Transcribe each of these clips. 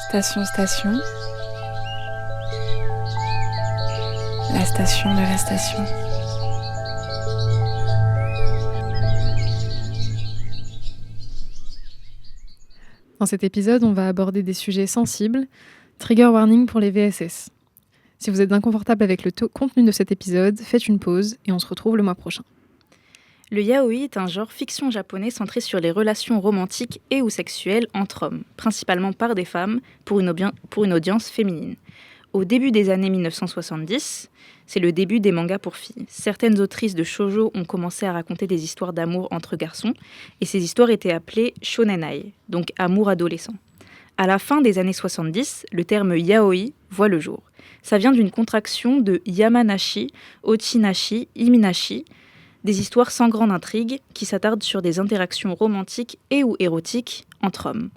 Station, la station de la station. Dans cet épisode, on va aborder des sujets sensibles, trigger warning pour les VSS. Si vous êtes inconfortable avec le contenu de cet épisode, faites une pause et on se retrouve le mois prochain. Le yaoi est un genre fiction japonais centré sur les relations romantiques et ou sexuelles entre hommes, principalement par des femmes, pour une audience féminine. Au début des années 1970, c'est le début des mangas pour filles. Certaines autrices de shoujo ont commencé à raconter des histoires d'amour entre garçons, et ces histoires étaient appelées shonenai, donc amour adolescent. À la fin des années 70, le terme yaoi voit le jour. Ça vient d'une contraction de yamanashi, ochinashi, iminashi, des histoires sans grande intrigue qui s'attardent sur des interactions romantiques et ou érotiques entre hommes.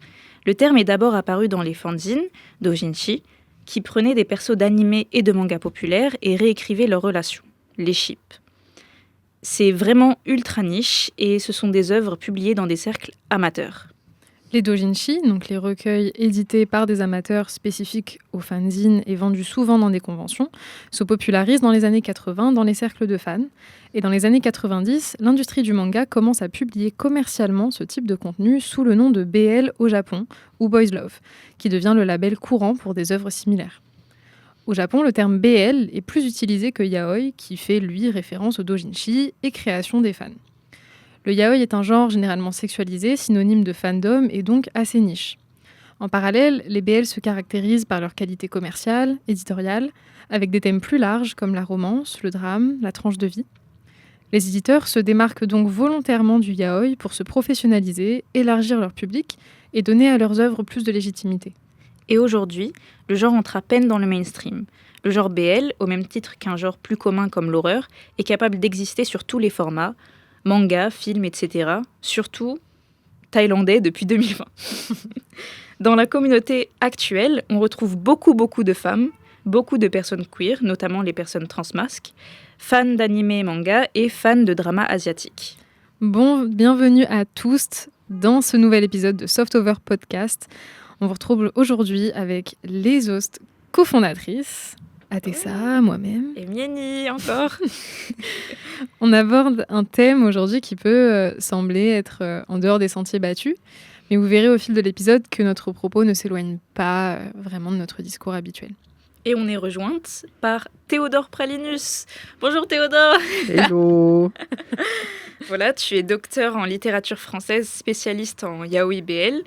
Le terme est d'abord apparu dans les fanzines, dojinshi, qui prenaient des persos d'animés et de mangas populaires et réécrivaient leurs relations, les ships. C'est vraiment ultra niche et ce sont des œuvres publiées dans des cercles amateurs. Les dojinshi, donc les recueils édités par des amateurs spécifiques aux fanzines et vendus souvent dans des conventions, se popularisent dans les années 80 dans les cercles de fans. Et dans les années 90, l'industrie du manga commence à publier commercialement ce type de contenu sous le nom de BL au Japon, ou Boys Love, qui devient le label courant pour des œuvres similaires. Au Japon, le terme BL est plus utilisé que yaoi, qui fait, lui, référence au dojinshi et création des fans. Le yaoi est un genre généralement sexualisé, synonyme de fandom et donc assez niche. En parallèle, les BL se caractérisent par leur qualité commerciale, éditoriale, avec des thèmes plus larges comme la romance, le drame, la tranche de vie. Les éditeurs se démarquent donc volontairement du yaoi pour se professionnaliser, élargir leur public et donner à leurs œuvres plus de légitimité. Et aujourd'hui, le genre entre à peine dans le mainstream. Le genre BL, au même titre qu'un genre plus commun comme l'horreur, est capable d'exister sur tous les formats, manga, films, etc. Surtout thaïlandais depuis 2020. Dans la communauté actuelle, on retrouve beaucoup de femmes, beaucoup de personnes queer, notamment les personnes transmasques, fans d'anime et manga et fans de drama asiatique. Bon, bienvenue à tous dans ce nouvel épisode de Softover Podcast. On vous retrouve aujourd'hui avec les hosts cofondatrices, Atessa, moi-même. Et Mieni, encore. On aborde un thème aujourd'hui qui peut sembler être en dehors des sentiers battus, mais vous verrez au fil de l'épisode que notre propos ne s'éloigne pas vraiment de notre discours habituel. Et on est rejointe par Théodore Pralinus. Bonjour Théodore. Hello. Voilà, tu es docteur en littérature française, spécialiste en yaoi BL.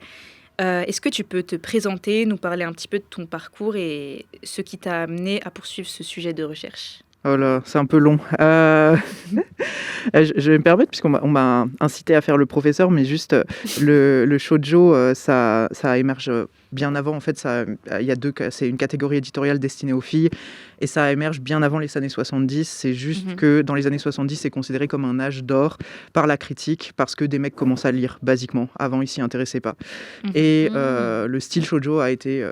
Est-ce que tu peux te présenter, nous parler un petit peu de ton parcours et ce qui t'a amené à poursuivre ce sujet de recherche ? Oh là, c'est un peu long. Je vais me permettre, puisqu'on m'a incité à faire le professeur, mais juste le shoujo, ça émerge bien avant. En fait, c'est une catégorie éditoriale destinée aux filles, et ça émerge bien avant les années 70. C'est juste que dans les années 70, c'est considéré comme un âge d'or par la critique, parce que des mecs commencent à lire, basiquement. Avant, ils s'y intéressaient pas. Et le style shoujo a été,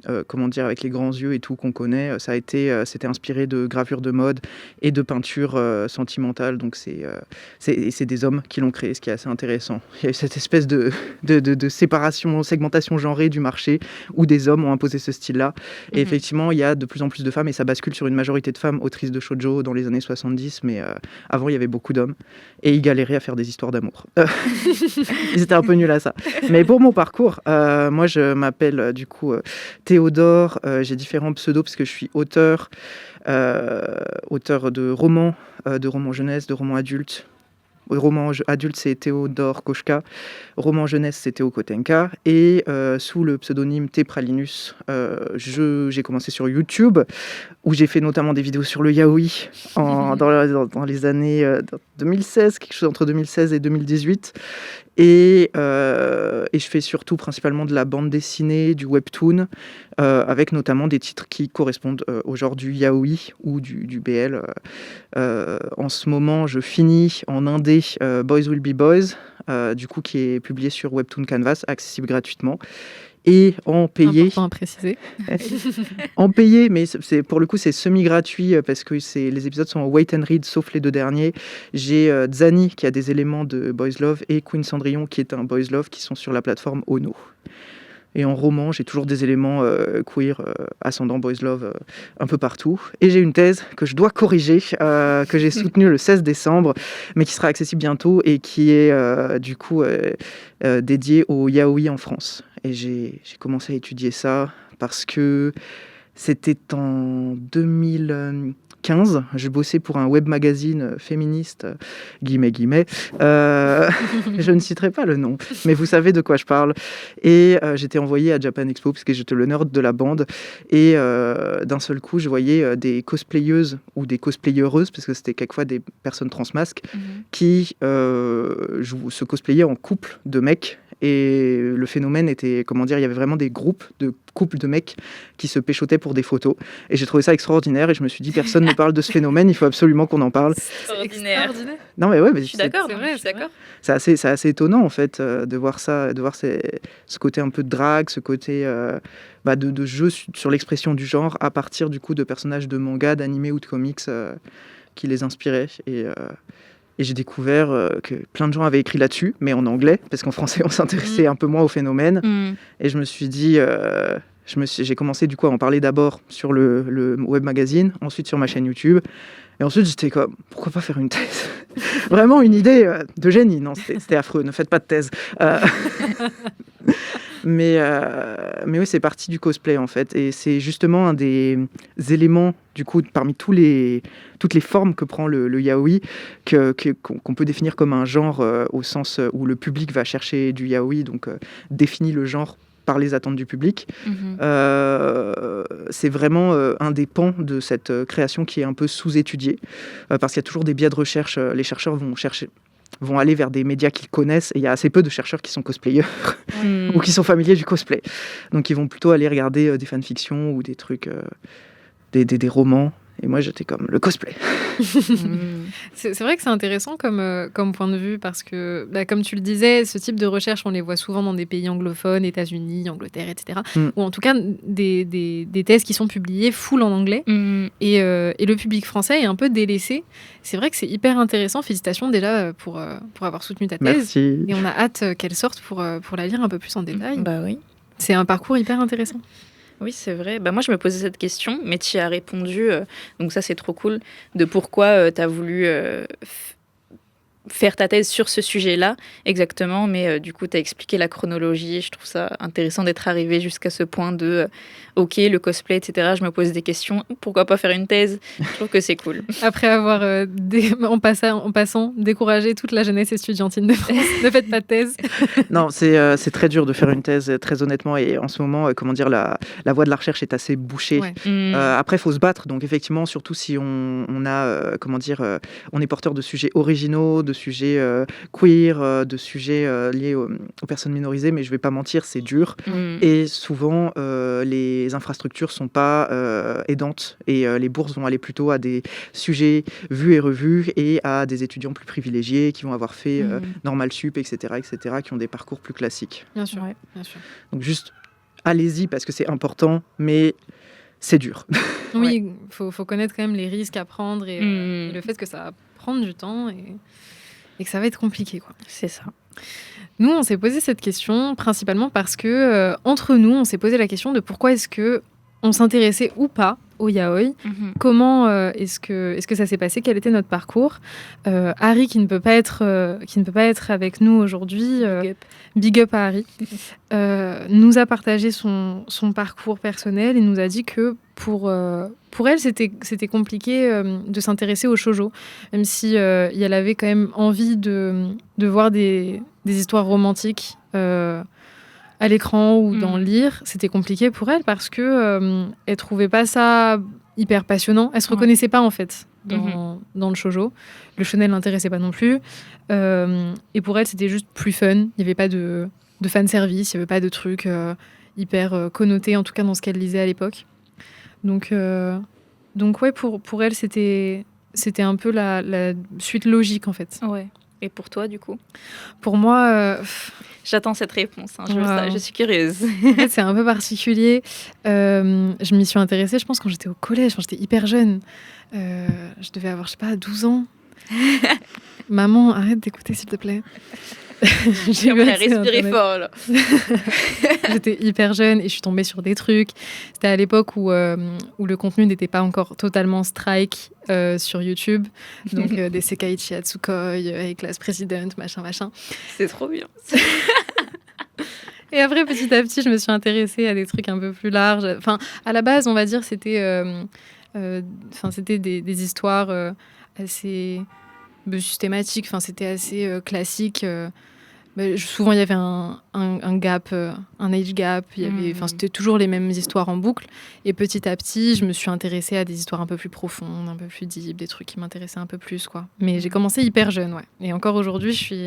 avec les grands yeux et tout qu'on connaît, c'était inspiré de gravures de mode et de peinture sentimentale. Donc c'est des hommes qui l'ont créé, ce qui est assez intéressant. Il y a eu cette espèce de segmentation genrée du marché où des hommes ont imposé ce style-là. Et effectivement, il y a de plus en plus de femmes et ça bascule sur une majorité de femmes autrices de shoujo dans les années 70, mais avant, il y avait beaucoup d'hommes et ils galéraient à faire des histoires d'amour. Ils étaient un peu nuls à ça. Mais pour mon parcours, moi, je m'appelle du coup Théodore. J'ai différents pseudos parce que je suis auteur de romans jeunesse, de romans adultes. Roman adulte, c'est Théodore Kochka. Roman jeunesse, c'est Théo Kotenka. Et sous le pseudonyme T. Pralinus, j'ai commencé sur YouTube, où j'ai fait notamment des vidéos sur le yaoi dans les années 2016, quelque chose entre 2016 et 2018. Et je fais surtout principalement de la bande dessinée, du webtoon, avec notamment des titres qui correspondent au genre du yaoi ou du BL. En ce moment, je finis en indé Boys Will Be Boys, du coup, qui est publié sur Webtoon Canvas, accessible gratuitement. Et en payé. Important à préciser. En payé, mais pour le coup, c'est semi-gratuit parce que les épisodes sont en wait and read, sauf les deux derniers. J'ai Zani qui a des éléments de Boys Love et Queen Cendrillon qui est un Boys Love qui sont sur la plateforme Ono. Et en roman, j'ai toujours des éléments queer, ascendant boys love, un peu partout. Et j'ai une thèse que je dois corriger, que j'ai soutenue le 16 décembre, mais qui sera accessible bientôt et qui est du coup dédiée au yaoi en France. Et j'ai commencé à étudier ça parce que c'était en 2015. Je bossais pour un web magazine féministe, guillemets. Je ne citerai pas le nom, mais vous savez de quoi je parle. Et j'étais envoyée à Japan Expo parce que j'étais le nerd de la bande. Et d'un seul coup, je voyais des cosplayeuses ou des cosplayeuses, parce que c'était quelquefois des personnes transmasques, qui se cosplayaient en couple de mecs. Et le phénomène était, il y avait vraiment des groupes de couples de mecs qui se péchotaient pour des photos. Et j'ai trouvé ça extraordinaire et je me suis dit, personne ne parle de ce phénomène, il faut absolument qu'on en parle. C'est extraordinaire. Non mais ouais, je suis d'accord, c'est assez étonnant en fait de voir ça, de voir ce côté un peu de drague, ce côté de jeu sur l'expression du genre à partir du coup de personnages de manga, d'animé ou de comics qui les inspiraient. Et j'ai découvert que plein de gens avaient écrit là-dessus, mais en anglais, parce qu'en français, on s'intéressait un peu moins au phénomène. Et je me suis dit, j'ai commencé du coup à en parler d'abord sur le web magazine, ensuite sur ma chaîne YouTube. Et ensuite, j'étais comme, pourquoi pas faire une thèse? Vraiment une idée de génie. Non, c'était affreux, ne faites pas de thèse. Mais oui, c'est parti du cosplay en fait. Et c'est justement un des éléments, du coup, parmi toutes les formes que prend le yaoi, qu'on peut définir comme un genre au sens où le public va chercher du yaoi, donc définit le genre par les attentes du public. C'est vraiment un des pans de cette création qui est un peu sous-étudié, parce qu'il y a toujours des biais de recherche. Les chercheurs vont aller vers des médias qu'ils connaissent, et il y a assez peu de chercheurs qui sont cosplayers ou qui sont familiers du cosplay. Donc ils vont plutôt aller regarder des fanfictions ou des trucs, des romans. Et moi, j'étais comme le cosplay. C'est vrai que c'est intéressant comme point de vue parce que, comme tu le disais, ce type de recherche, on les voit souvent dans des pays anglophones, États-Unis, Angleterre, etc. Ou en tout cas, des thèses qui sont publiées full en anglais. Et le public français est un peu délaissé. C'est vrai que c'est hyper intéressant. Félicitations déjà pour avoir soutenu ta thèse. Merci. Et on a hâte qu'elle sorte pour la lire un peu plus en détail. Bah oui. C'est un parcours hyper intéressant. Oui, c'est vrai. Moi, je me posais cette question, mais tu y as répondu, donc ça, c'est trop cool, de pourquoi tu as voulu faire ta thèse sur ce sujet-là, exactement, mais du coup, tu as expliqué la chronologie. Je trouve ça intéressant d'être arrivé jusqu'à ce point de OK, le cosplay, etc. Je me pose des questions. Pourquoi pas faire une thèse? Je trouve que c'est cool. Après avoir, en passant, découragé toute la jeunesse estudiantine de France, ne faites pas de thèse. Non, c'est très dur de faire une thèse, très honnêtement. Et en ce moment, la voie de la recherche est assez bouchée. Ouais. Après, il faut se battre. Donc, effectivement, surtout si on a, on est porteur de sujets originaux, de sujets queer, de sujets liés aux personnes minorisées. Mais je ne vais pas mentir, c'est dur. Et souvent, les infrastructures sont pas aidantes et les bourses vont aller plutôt à des sujets vus et revus et à des étudiants plus privilégiés qui vont avoir fait Normal Sup, etc., qui ont des parcours plus classiques. Bien sûr, bien sûr. Donc juste, allez-y parce que c'est important, mais c'est dur. Oui, faut connaître quand même les risques à prendre et le fait que ça va prendre du temps et que ça va être compliqué, quoi. C'est ça. Nous, on s'est posé cette question principalement parce que, entre nous, on s'est posé la question de pourquoi est-ce qu'on s'intéressait ou pas au yaoi. Comment est-ce que ça s'est passé? Quel était notre parcours? Harry, qui ne peut pas être avec nous aujourd'hui, big up à Harry, nous a partagé son parcours personnel et nous a dit que pour elle, c'était compliqué de s'intéresser au shoujo, même si elle avait quand même envie de voir des histoires romantiques à l'écran ou d'en lire. C'était compliqué pour elle parce que elle trouvait pas ça hyper passionnant. Elle se reconnaissait pas en fait dans le shoujo. Le shonen l'intéressait pas non plus. Et pour elle, c'était juste plus fun. Il y avait pas de fan service, il y avait pas de trucs hyper connotés, en tout cas dans ce qu'elle lisait à l'époque. Donc ouais, pour elle, c'était un peu la suite logique en fait. Ouais. Et pour toi, du coup? Pour moi... J'attends cette réponse, je suis curieuse. En fait, c'est un peu particulier. Je m'y suis intéressée, je pense, quand j'étais au collège, quand j'étais hyper jeune. Je devais avoir, 12 ans. Maman, arrête d'écouter, s'il te plaît. J'ai eu On a accès à respiré Internet. fort, là. J'étais hyper jeune et je suis tombée sur des trucs. C'était à l'époque où le contenu n'était pas encore totalement strike sur YouTube. Donc des Sekaiichi Hatsukoi, A-Class President, machin. C'est trop bien. Et après, petit à petit, je me suis intéressée à des trucs un peu plus larges. Enfin, à la base, on va dire, c'était des histoires assez systématiques. Enfin, c'était assez classique. Souvent, il y avait un gap, un age gap. C'était toujours les mêmes histoires en boucle. Et petit à petit, je me suis intéressée à des histoires un peu plus profondes, un peu plus deep, des trucs qui m'intéressaient un peu plus, quoi. Mais j'ai commencé hyper jeune, ouais. Et encore aujourd'hui, je suis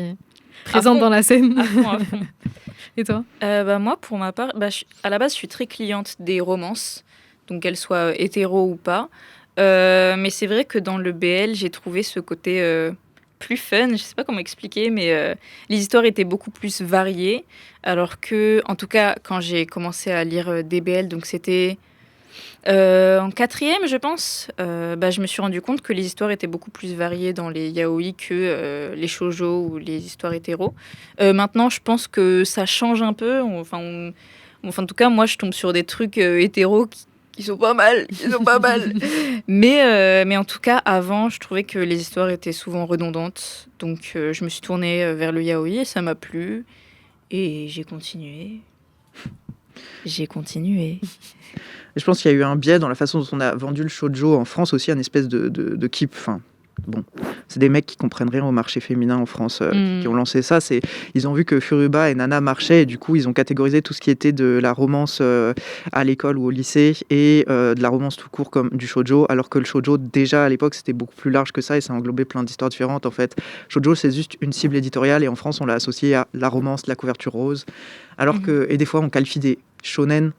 présente dans la scène. À fond. Et toi ? Moi, pour ma part, à la base, je suis très cliente des romances, donc qu'elles soient hétéro ou pas. Mais c'est vrai que dans le BL, j'ai trouvé ce côté plus fun. Je sais pas comment expliquer, mais les histoires étaient beaucoup plus variées. Alors que, en tout cas, quand j'ai commencé à lire des BL, donc c'était en 4e, je pense, je me suis rendu compte que les histoires étaient beaucoup plus variées dans les yaoi que les shoujo ou les histoires hétéro. Maintenant, je pense que ça change un peu. En tout cas, moi, je tombe sur des trucs hétéro qui sont pas mal. Mais en tout cas, avant, je trouvais que les histoires étaient souvent redondantes. Donc, je me suis tournée vers le yaoi et ça m'a plu. Et j'ai continué. Et je pense qu'il y a eu un biais dans la façon dont on a vendu le shoujo en France aussi, un espèce de keep. Enfin, bon, c'est des mecs qui comprennent rien au marché féminin en France qui ont lancé ça. Ils ont vu que Furuba et Nana marchaient et du coup, ils ont catégorisé tout ce qui était de la romance à l'école ou au lycée et de la romance tout court comme du shoujo, alors que le shoujo, déjà à l'époque, c'était beaucoup plus large que ça et ça englobait plein d'histoires différentes. En fait, shoujo, c'est juste une cible éditoriale et en France, on l'a associé à la romance, la couverture rose, alors que, et des fois, on qualifie des shonen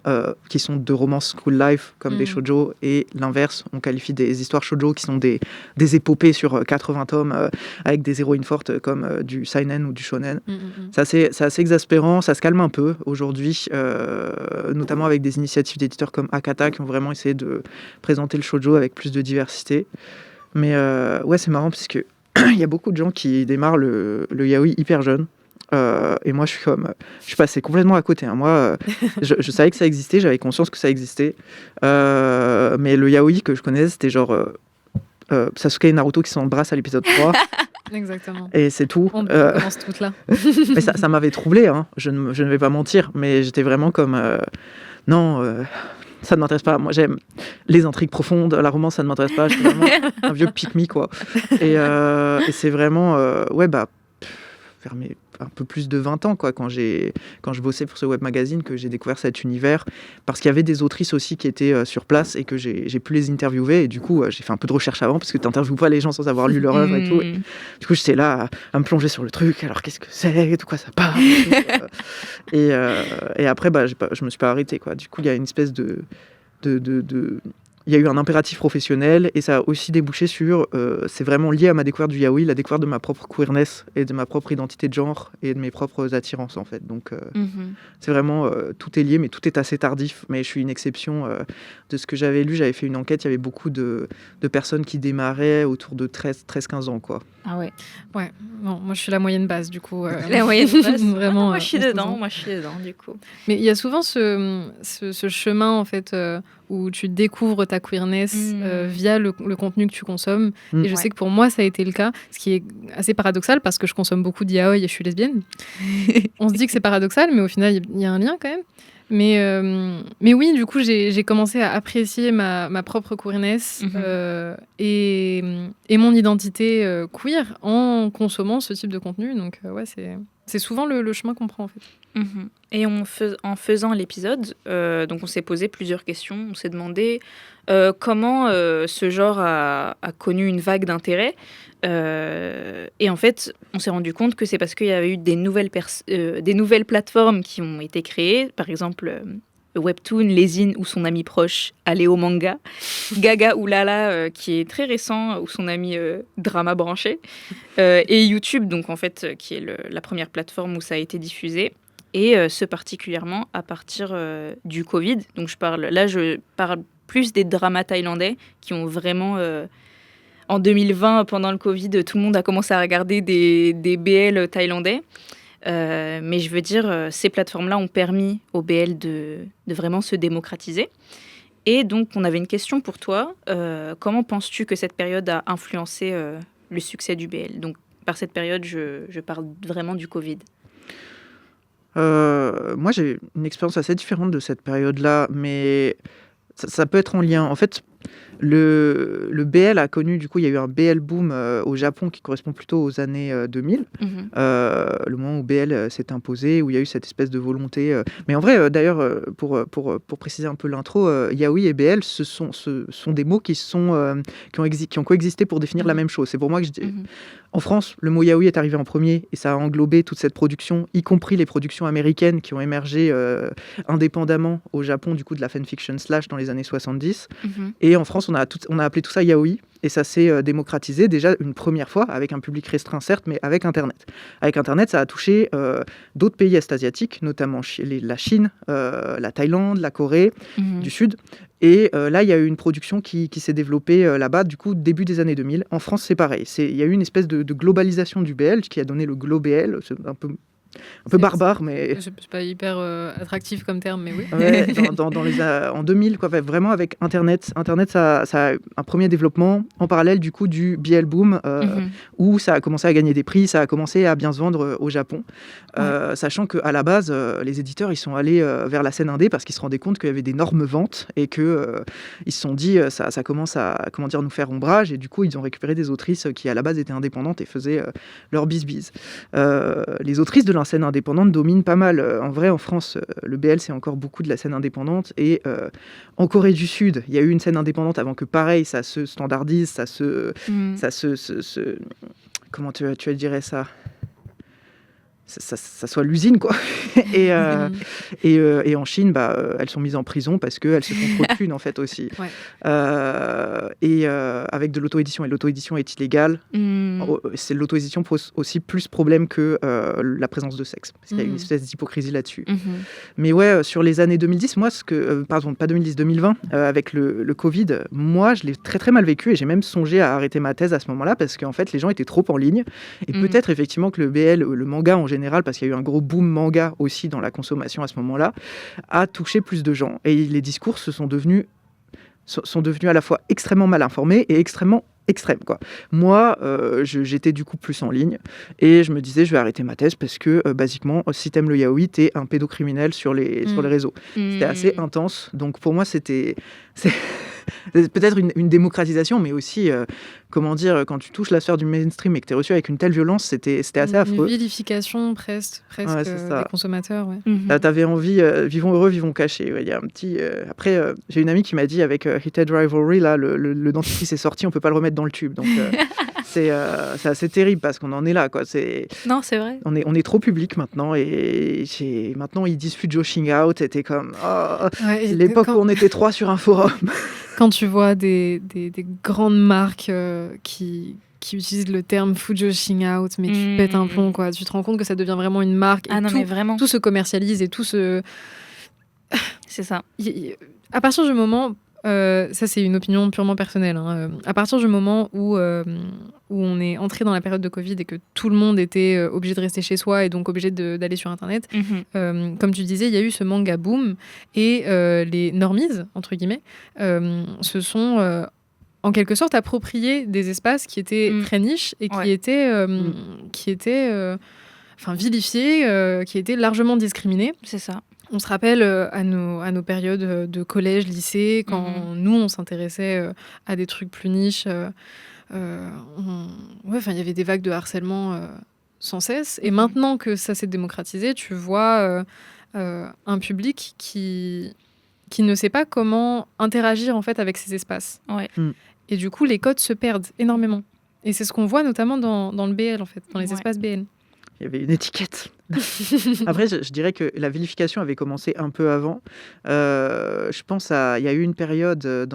qui sont de romance school life comme des shoujo et l'inverse, on qualifie des histoires shoujo qui sont des épopées sur 80 tomes avec des héroïnes fortes comme du seinen ou du shonen. C'est assez exaspérant, ça se calme un peu aujourd'hui, notamment avec des initiatives d'éditeurs comme Akata qui ont vraiment essayé de présenter le shoujo avec plus de diversité. Mais ouais, c'est marrant parce que il y a beaucoup de gens qui démarrent le yaoi hyper jeune. Et moi, je suis passé complètement à côté. Hein. Moi, je savais que ça existait, j'avais conscience que ça existait. Mais le yaoi que je connaissais, c'était genre Sasuke et Naruto qui s'embrassent à l'épisode 3. Exactement. Et c'est tout. On commence toutes là. Mais ça m'avait troublé, hein. Je ne vais pas mentir. Mais j'étais vraiment comme... non... ça ne m'intéresse pas. Moi, j'aime les intrigues profondes. La romance, ça ne m'intéresse pas. Je suis vraiment un vieux pick-me, quoi. Et c'est vraiment... vers mes un peu plus de 20 ans, quoi, quand je bossais pour ce web magazine, que j'ai découvert cet univers, parce qu'il y avait des autrices aussi qui étaient sur place et que j'ai pu les interviewer. Et du coup, j'ai fait un peu de recherche avant, parce que tu n'interviewes pas les gens sans avoir lu leur œuvre et tout. Et, du coup, j'étais là à me plonger sur le truc. Alors, qu'est-ce que c'est ? De quoi ça parle ? Et après, je me suis pas arrêté, quoi. Du coup, il y a une espèce il y a eu un impératif professionnel et ça a aussi débouché sur, c'est vraiment lié à ma découverte du yaoi, la découverte de ma propre queerness et de ma propre identité de genre et de mes propres attirances en fait. Donc c'est vraiment, tout est lié mais tout est assez tardif. Mais je suis une exception de ce que j'avais lu. J'avais fait une enquête, il y avait beaucoup de personnes qui démarraient autour de 13-15 ans, quoi. Ah ouais. Ouais, non, moi je suis la moyenne basse du coup. La moyenne basse. Vraiment. Moi je suis dedans du coup. Mais il y a souvent ce chemin en fait où tu découvres ta queerness via le contenu que tu consommes. Et je sais que pour moi ça a été le cas, ce qui est assez paradoxal parce que je consomme beaucoup de yaoi et je suis lesbienne. On se dit que c'est paradoxal, mais au final il y a un lien quand même. Mais oui, du coup, j'ai commencé à apprécier ma propre queerness et mon identité queer en consommant ce type de contenu. Donc, ouais, c'est souvent le chemin qu'on prend, en fait. Et en faisant l'épisode, donc on s'est posé plusieurs questions. On s'est demandé comment ce genre a connu une vague d'intérêt. Et en fait, on s'est rendu compte que c'est parce qu'il y avait eu des nouvelles plateformes qui ont été créées. Par exemple, Webtoon, Lesin ou son ami proche Aléo Manga, Gaga ou Lala qui est très récent ou son ami Drama Branché, et YouTube, donc en fait qui est la première plateforme où ça a été diffusé. Et ce particulièrement à partir du Covid. Donc je parle plus des dramas thaïlandais qui ont vraiment... en 2020, pendant le Covid, tout le monde a commencé à regarder des BL thaïlandais. Mais je veux dire, ces plateformes-là ont permis au BL de vraiment se démocratiser. Et donc, on avait une question pour toi. Comment penses-tu que cette période a influencé le succès du BL? Donc, par cette période, je parle vraiment du Covid. Moi, j'ai une expérience assez différente de cette période-là, mais ça peut être en lien. En fait, le BL a connu, du coup, il y a eu un BL boom au Japon qui correspond plutôt aux années 2000, le moment où BL s'est imposé, où il y a eu cette espèce de volonté. Mais en vrai, d'ailleurs, pour préciser un peu l'intro, yaoi et BL, ce sont des mots qui ont coexisté pour définir la même chose. C'est pour moi que je dis. En France, le mot yaoi est arrivé en premier et ça a englobé toute cette production, y compris les productions américaines qui ont émergé indépendamment au Japon, du coup, de la fanfiction slash dans les années 70. Et en France, on a appelé tout ça yaoi et ça s'est démocratisé déjà une première fois avec un public restreint, certes, mais avec Internet. Avec Internet, ça a touché d'autres pays est-asiatiques, notamment la Chine, la Thaïlande, la Corée du Sud. Et là, il y a eu une production qui s'est développée là-bas, du coup, début des années 2000. En France, c'est pareil. Il y a eu une espèce de globalisation du BL qui a donné le GloBL. C'est un peu barbare, mais... C'est pas hyper attractif comme terme, mais oui. Ouais, en 2000, quoi, vraiment avec Internet. Internet, ça a un premier développement en parallèle du coup du BL boom, où ça a commencé à gagner des prix, ça a commencé à bien se vendre au Japon. Sachant qu'à la base, les éditeurs, ils sont allés vers la scène indé parce qu'ils se rendaient compte qu'il y avait d'énormes ventes et qu'ils se sont dit, ça commence à nous faire ombrage. Et du coup, ils ont récupéré des autrices qui, à la base, étaient indépendantes et faisaient leur bis-bis. Les autrices de la scène indépendante domine pas mal. En vrai, en France, le BL, c'est encore beaucoup de la scène indépendante. Et en Corée du Sud, il y a eu une scène indépendante avant que, pareil, ça se standardise, comment tu dirais ça ? Ça soit l'usine, quoi. et en Chine, elles sont mises en prison parce qu'elles se font trop de thunes, en fait, aussi. Ouais. Avec de l'auto-édition. Et l'auto-édition est illégale. L'auto-édition pose aussi plus problème que la présence de sexe. Parce qu'il y a une espèce d'hypocrisie là-dessus. Mais ouais, sur les années 2010, moi, pardon, pas 2010, 2020, avec le Covid, moi, je l'ai très, très mal vécu. Et j'ai même songé à arrêter ma thèse à ce moment-là parce qu'en fait, les gens étaient trop en ligne. Et peut-être, effectivement, que le BL, le manga en général, parce qu'il y a eu un gros boom manga aussi dans la consommation à ce moment-là, a touché plus de gens. Et les discours sont devenus à la fois extrêmement mal informés et extrêmement extrêmes, quoi. Moi, j'étais du coup plus en ligne et je me disais, je vais arrêter ma thèse parce que, basiquement, si t'aimes le yaoi, t'es un pédocriminel sur les réseaux. C'était assez intense. Donc, pour moi, c'est peut-être une démocratisation, mais aussi, comment dire, quand tu touches la sphère du mainstream et que tu es reçu avec une telle violence, c'était assez affreux. Une vilification presque des consommateurs. Ouais. T'avais envie, vivons heureux, vivons cachés. Ouais, y a un petit, après, j'ai une amie qui m'a dit, avec Heated Rivalry, là, le dentifrice est sorti, on peut pas le remettre dans le tube. Donc, c'est assez terrible parce qu'on en est là, quoi. Non, c'est vrai. On est trop public maintenant et maintenant ils disent fujoshing out. C'était comme l'époque où on était 3 sur un forum. Quand tu vois des grandes marques qui utilisent le terme fujoshing out, mais tu pètes un plomb, quoi. Tu te rends compte que ça devient vraiment une marque et mais vraiment. Tout se commercialise et tout se... C'est ça. À partir du moment... ça, c'est une opinion purement personnelle. Hein. À partir du moment où on est entré dans la période de Covid et que tout le monde était obligé de rester chez soi et donc obligé d'aller sur Internet, comme tu disais, il y a eu ce manga boom et les normies, entre guillemets, se sont en quelque sorte appropriés des espaces qui étaient très niches et qui étaient vilifiés, qui étaient largement discriminés. C'est ça. On se rappelle à nos périodes de collège, lycée, quand nous, on s'intéressait à des trucs plus niches. Il y avait des vagues de harcèlement sans cesse. Et maintenant que ça s'est démocratisé, tu vois un public qui ne sait pas comment interagir en fait avec ces espaces. Ouais. Et du coup, les codes se perdent énormément. Et c'est ce qu'on voit notamment dans le BL, en fait, dans les espaces BL. Il y avait une étiquette. Après, je dirais que la vilification avait commencé un peu avant. Je pense il y a eu une période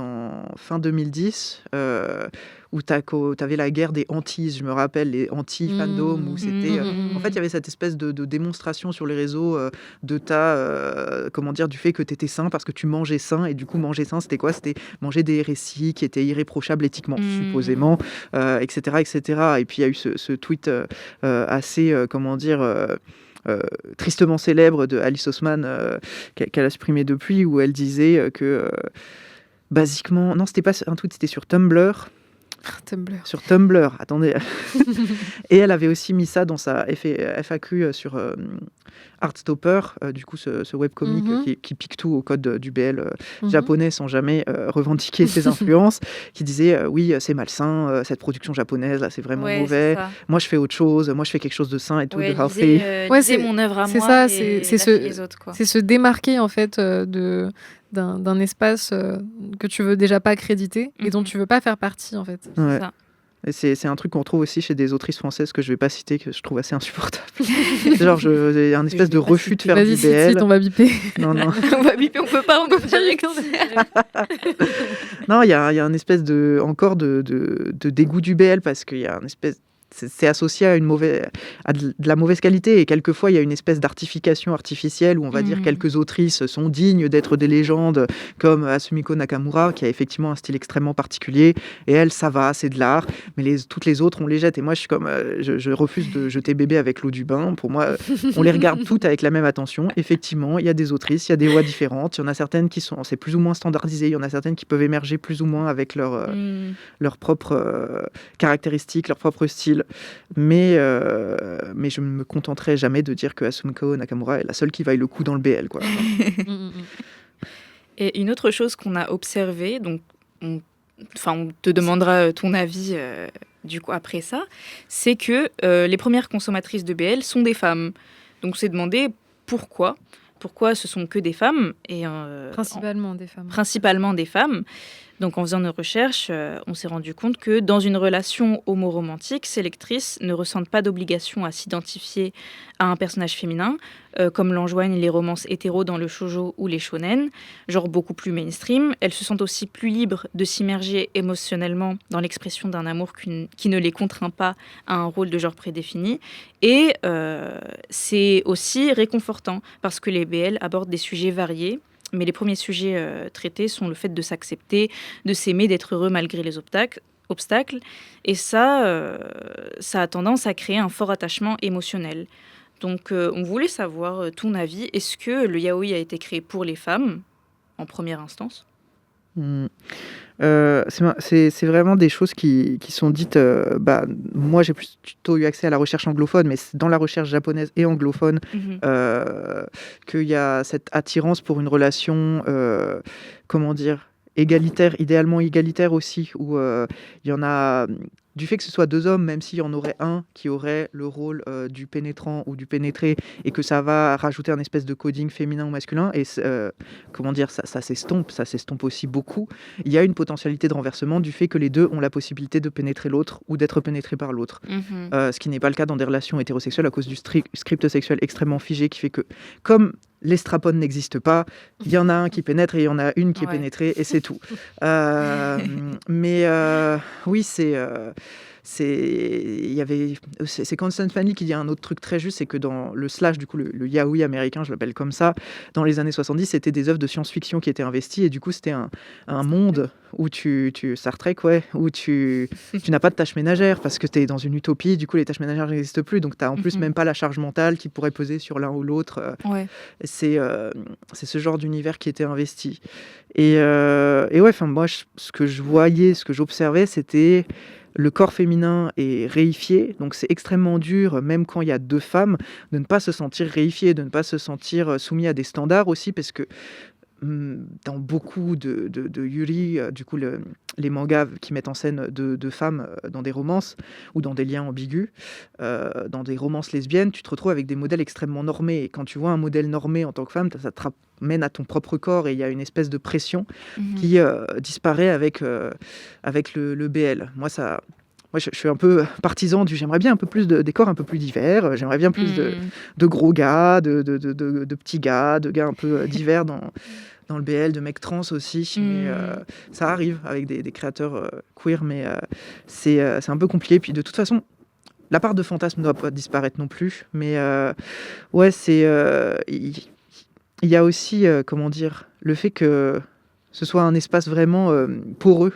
fin 2010 où tu avais la guerre des antis, je me rappelle, les anti-fandom, où c'était... en fait, il y avait cette espèce de démonstration sur les réseaux du fait que tu étais sain parce que tu mangeais sain. Et du coup, manger sain, c'était quoi ? C'était manger des récits qui étaient irréprochables éthiquement, supposément, etc., etc. Et puis, il y a eu ce tweet assez, tristement célèbre de Alice Haussmann, qu'elle a supprimé depuis, où elle disait que, basiquement... Non, c'était pas un tweet, c'était sur Tumblr. Tumblr. Sur Tumblr, attendez. Et elle avait aussi mis ça dans sa FAQ sur Heartstopper, du coup ce webcomic qui pique tout au code du BL japonais sans jamais revendiquer ses influences, qui disait oui, c'est malsain, cette production japonaise, là, c'est vraiment mauvais. Moi, je fais autre chose, moi, je fais quelque chose de sain et tout, de healthy. C'est mon œuvre à moi. Ça, c'est les autres, quoi. C'est se démarquer, en fait, d'un espace que tu veux déjà pas accréditer et dont tu veux pas faire partie, en fait. Ouais. Ça. Et c'est un truc qu'on retrouve aussi chez des autrices françaises que je vais pas citer, que je trouve assez insupportable. Genre, il y a un espèce de refus de faire du BL. Cite, on va biper. Non. On va biper, on peut pas, on peut direct. Non, il y a un espèce de dégoût du BL parce qu'il y a un espèce... C'est associé à de la mauvaise qualité, et quelquefois il y a une espèce d'artification artificielle où on va dire quelques autrices sont dignes d'être des légendes, comme Asumiko Nakamura, qui a effectivement un style extrêmement particulier, et elle, ça va, c'est de l'art, mais toutes les autres, on les jette. Et moi, je suis comme, je refuse de jeter bébé avec l'eau du bain. Pour moi, on les regarde toutes avec la même attention. Effectivement, il y a des autrices, il y a des voix différentes, il y en a certaines qui sont, c'est plus ou moins standardisé, il y en a certaines qui peuvent émerger plus ou moins avec leurs propres caractéristiques, leur propre style. Mais je ne me contenterai jamais de dire que Asumiko Nakamura est la seule qui vaille le coup dans le BL, quoi. Et une autre chose qu'on a observée, donc on te demandera ton avis du coup après ça, c'est que les premières consommatrices de BL sont des femmes. Donc on s'est demandé pourquoi ce sont que des femmes et Principalement des femmes. Principalement des femmes. Donc en faisant nos recherches, on s'est rendu compte que dans une relation homo-romantique, ces lectrices ne ressentent pas d'obligation à s'identifier à un personnage féminin, comme l'enjoignent les romances hétéros dans le shoujo ou les shonen, genre beaucoup plus mainstream. Elles se sentent aussi plus libres de s'immerger émotionnellement dans l'expression d'un amour qui ne les contraint pas à un rôle de genre prédéfini. Et c'est aussi réconfortant parce que les BL abordent des sujets variés. Mais les premiers sujets traités sont le fait de s'accepter, de s'aimer, d'être heureux malgré les obstacles. Et ça a tendance à créer un fort attachement émotionnel. Donc, on voulait savoir ton avis. Est-ce que le yaoi a été créé pour les femmes, en première instance ? C'est vraiment des choses qui sont dites. Moi, j'ai plutôt eu accès à la recherche anglophone, mais c'est dans la recherche japonaise et anglophone qu'il y a cette attirance pour une relation, égalitaire, idéalement égalitaire aussi, où il y en a... Du fait que ce soit deux hommes, même s'il y en aurait un qui aurait le rôle du pénétrant ou du pénétré, et que ça va rajouter un espèce de coding féminin ou masculin, et ça s'estompe aussi beaucoup. Il y a une potentialité de renversement du fait que les deux ont la possibilité de pénétrer l'autre ou d'être pénétrés par l'autre. Ce qui n'est pas le cas dans des relations hétérosexuelles à cause du script sexuel extrêmement figé qui fait que, comme les strapons n'existent pas, il y en a un qui pénètre et il y en a une qui est pénétrée, et c'est tout. Oui, c'est Constance Manley qui dit un autre truc très juste, c'est que dans le slash, du coup le yaoi américain, je l'appelle comme ça, dans les années 70, c'était des œuvres de science-fiction qui étaient investies, et du coup c'était un monde où Star Trek, où tu n'as pas de tâches ménagères parce que tu es dans une utopie, du coup les tâches ménagères n'existent plus, donc tu n'as en plus même pas la charge mentale qui pourrait peser sur l'un ou l'autre. C'est ce genre d'univers qui était investi. Et moi, ce que je voyais, ce que j'observais, c'était le corps féminin est réifié, donc c'est extrêmement dur, même quand il y a deux femmes, de ne pas se sentir réifié, de ne pas se sentir soumis à des standards aussi, parce que dans beaucoup de yuri, du coup les mangas qui mettent en scène de femmes dans des romances ou dans des liens ambigus, dans des romances lesbiennes, tu te retrouves avec des modèles extrêmement normés. Et quand tu vois un modèle normé en tant que femme, ça te ramène à ton propre corps, et il y a une espèce de pression qui disparaît avec le BL. Moi, je suis un peu partisan j'aimerais bien un peu plus des corps un peu plus divers, j'aimerais bien plus de gros gars, de petits gars, de gars un peu divers dans le BL, de mecs trans aussi, mais ça arrive avec des créateurs queer, mais c'est un peu compliqué. Puis de toute façon, la part de fantasme ne doit pas disparaître non plus, mais il y a aussi, le fait que ce soit un espace vraiment poreux,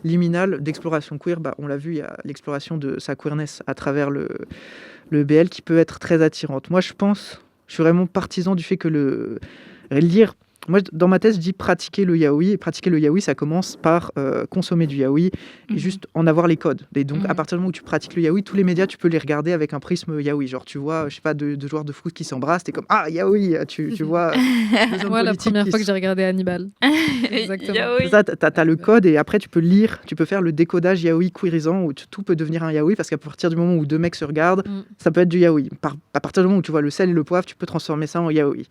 liminal, d'exploration queer. On l'a vu, il y a l'exploration de sa queerness à travers le BL qui peut être très attirante. Moi, je suis vraiment partisan du fait que lire. Moi, dans ma thèse, je dis pratiquer le yaoi. Et pratiquer le yaoi, ça commence par consommer du yaoi et juste en avoir les codes. Et donc, à partir du moment où tu pratiques le yaoi, tous les médias, tu peux les regarder avec un prisme yaoi. Genre, tu vois, je sais pas, deux joueurs de foot qui s'embrassent, t'es comme ah yaoi. Tu vois. Moi, la première fois que j'ai regardé Hannibal. Exactement. Yaoi. Ça, t'as le code et après tu peux lire, tu peux faire le décodage yaoi queerisant où tout peut devenir un yaoi parce qu'à partir du moment où deux mecs se regardent, ça peut être du yaoi. À partir du moment où tu vois le sel et le poivre, tu peux transformer ça en yaoi.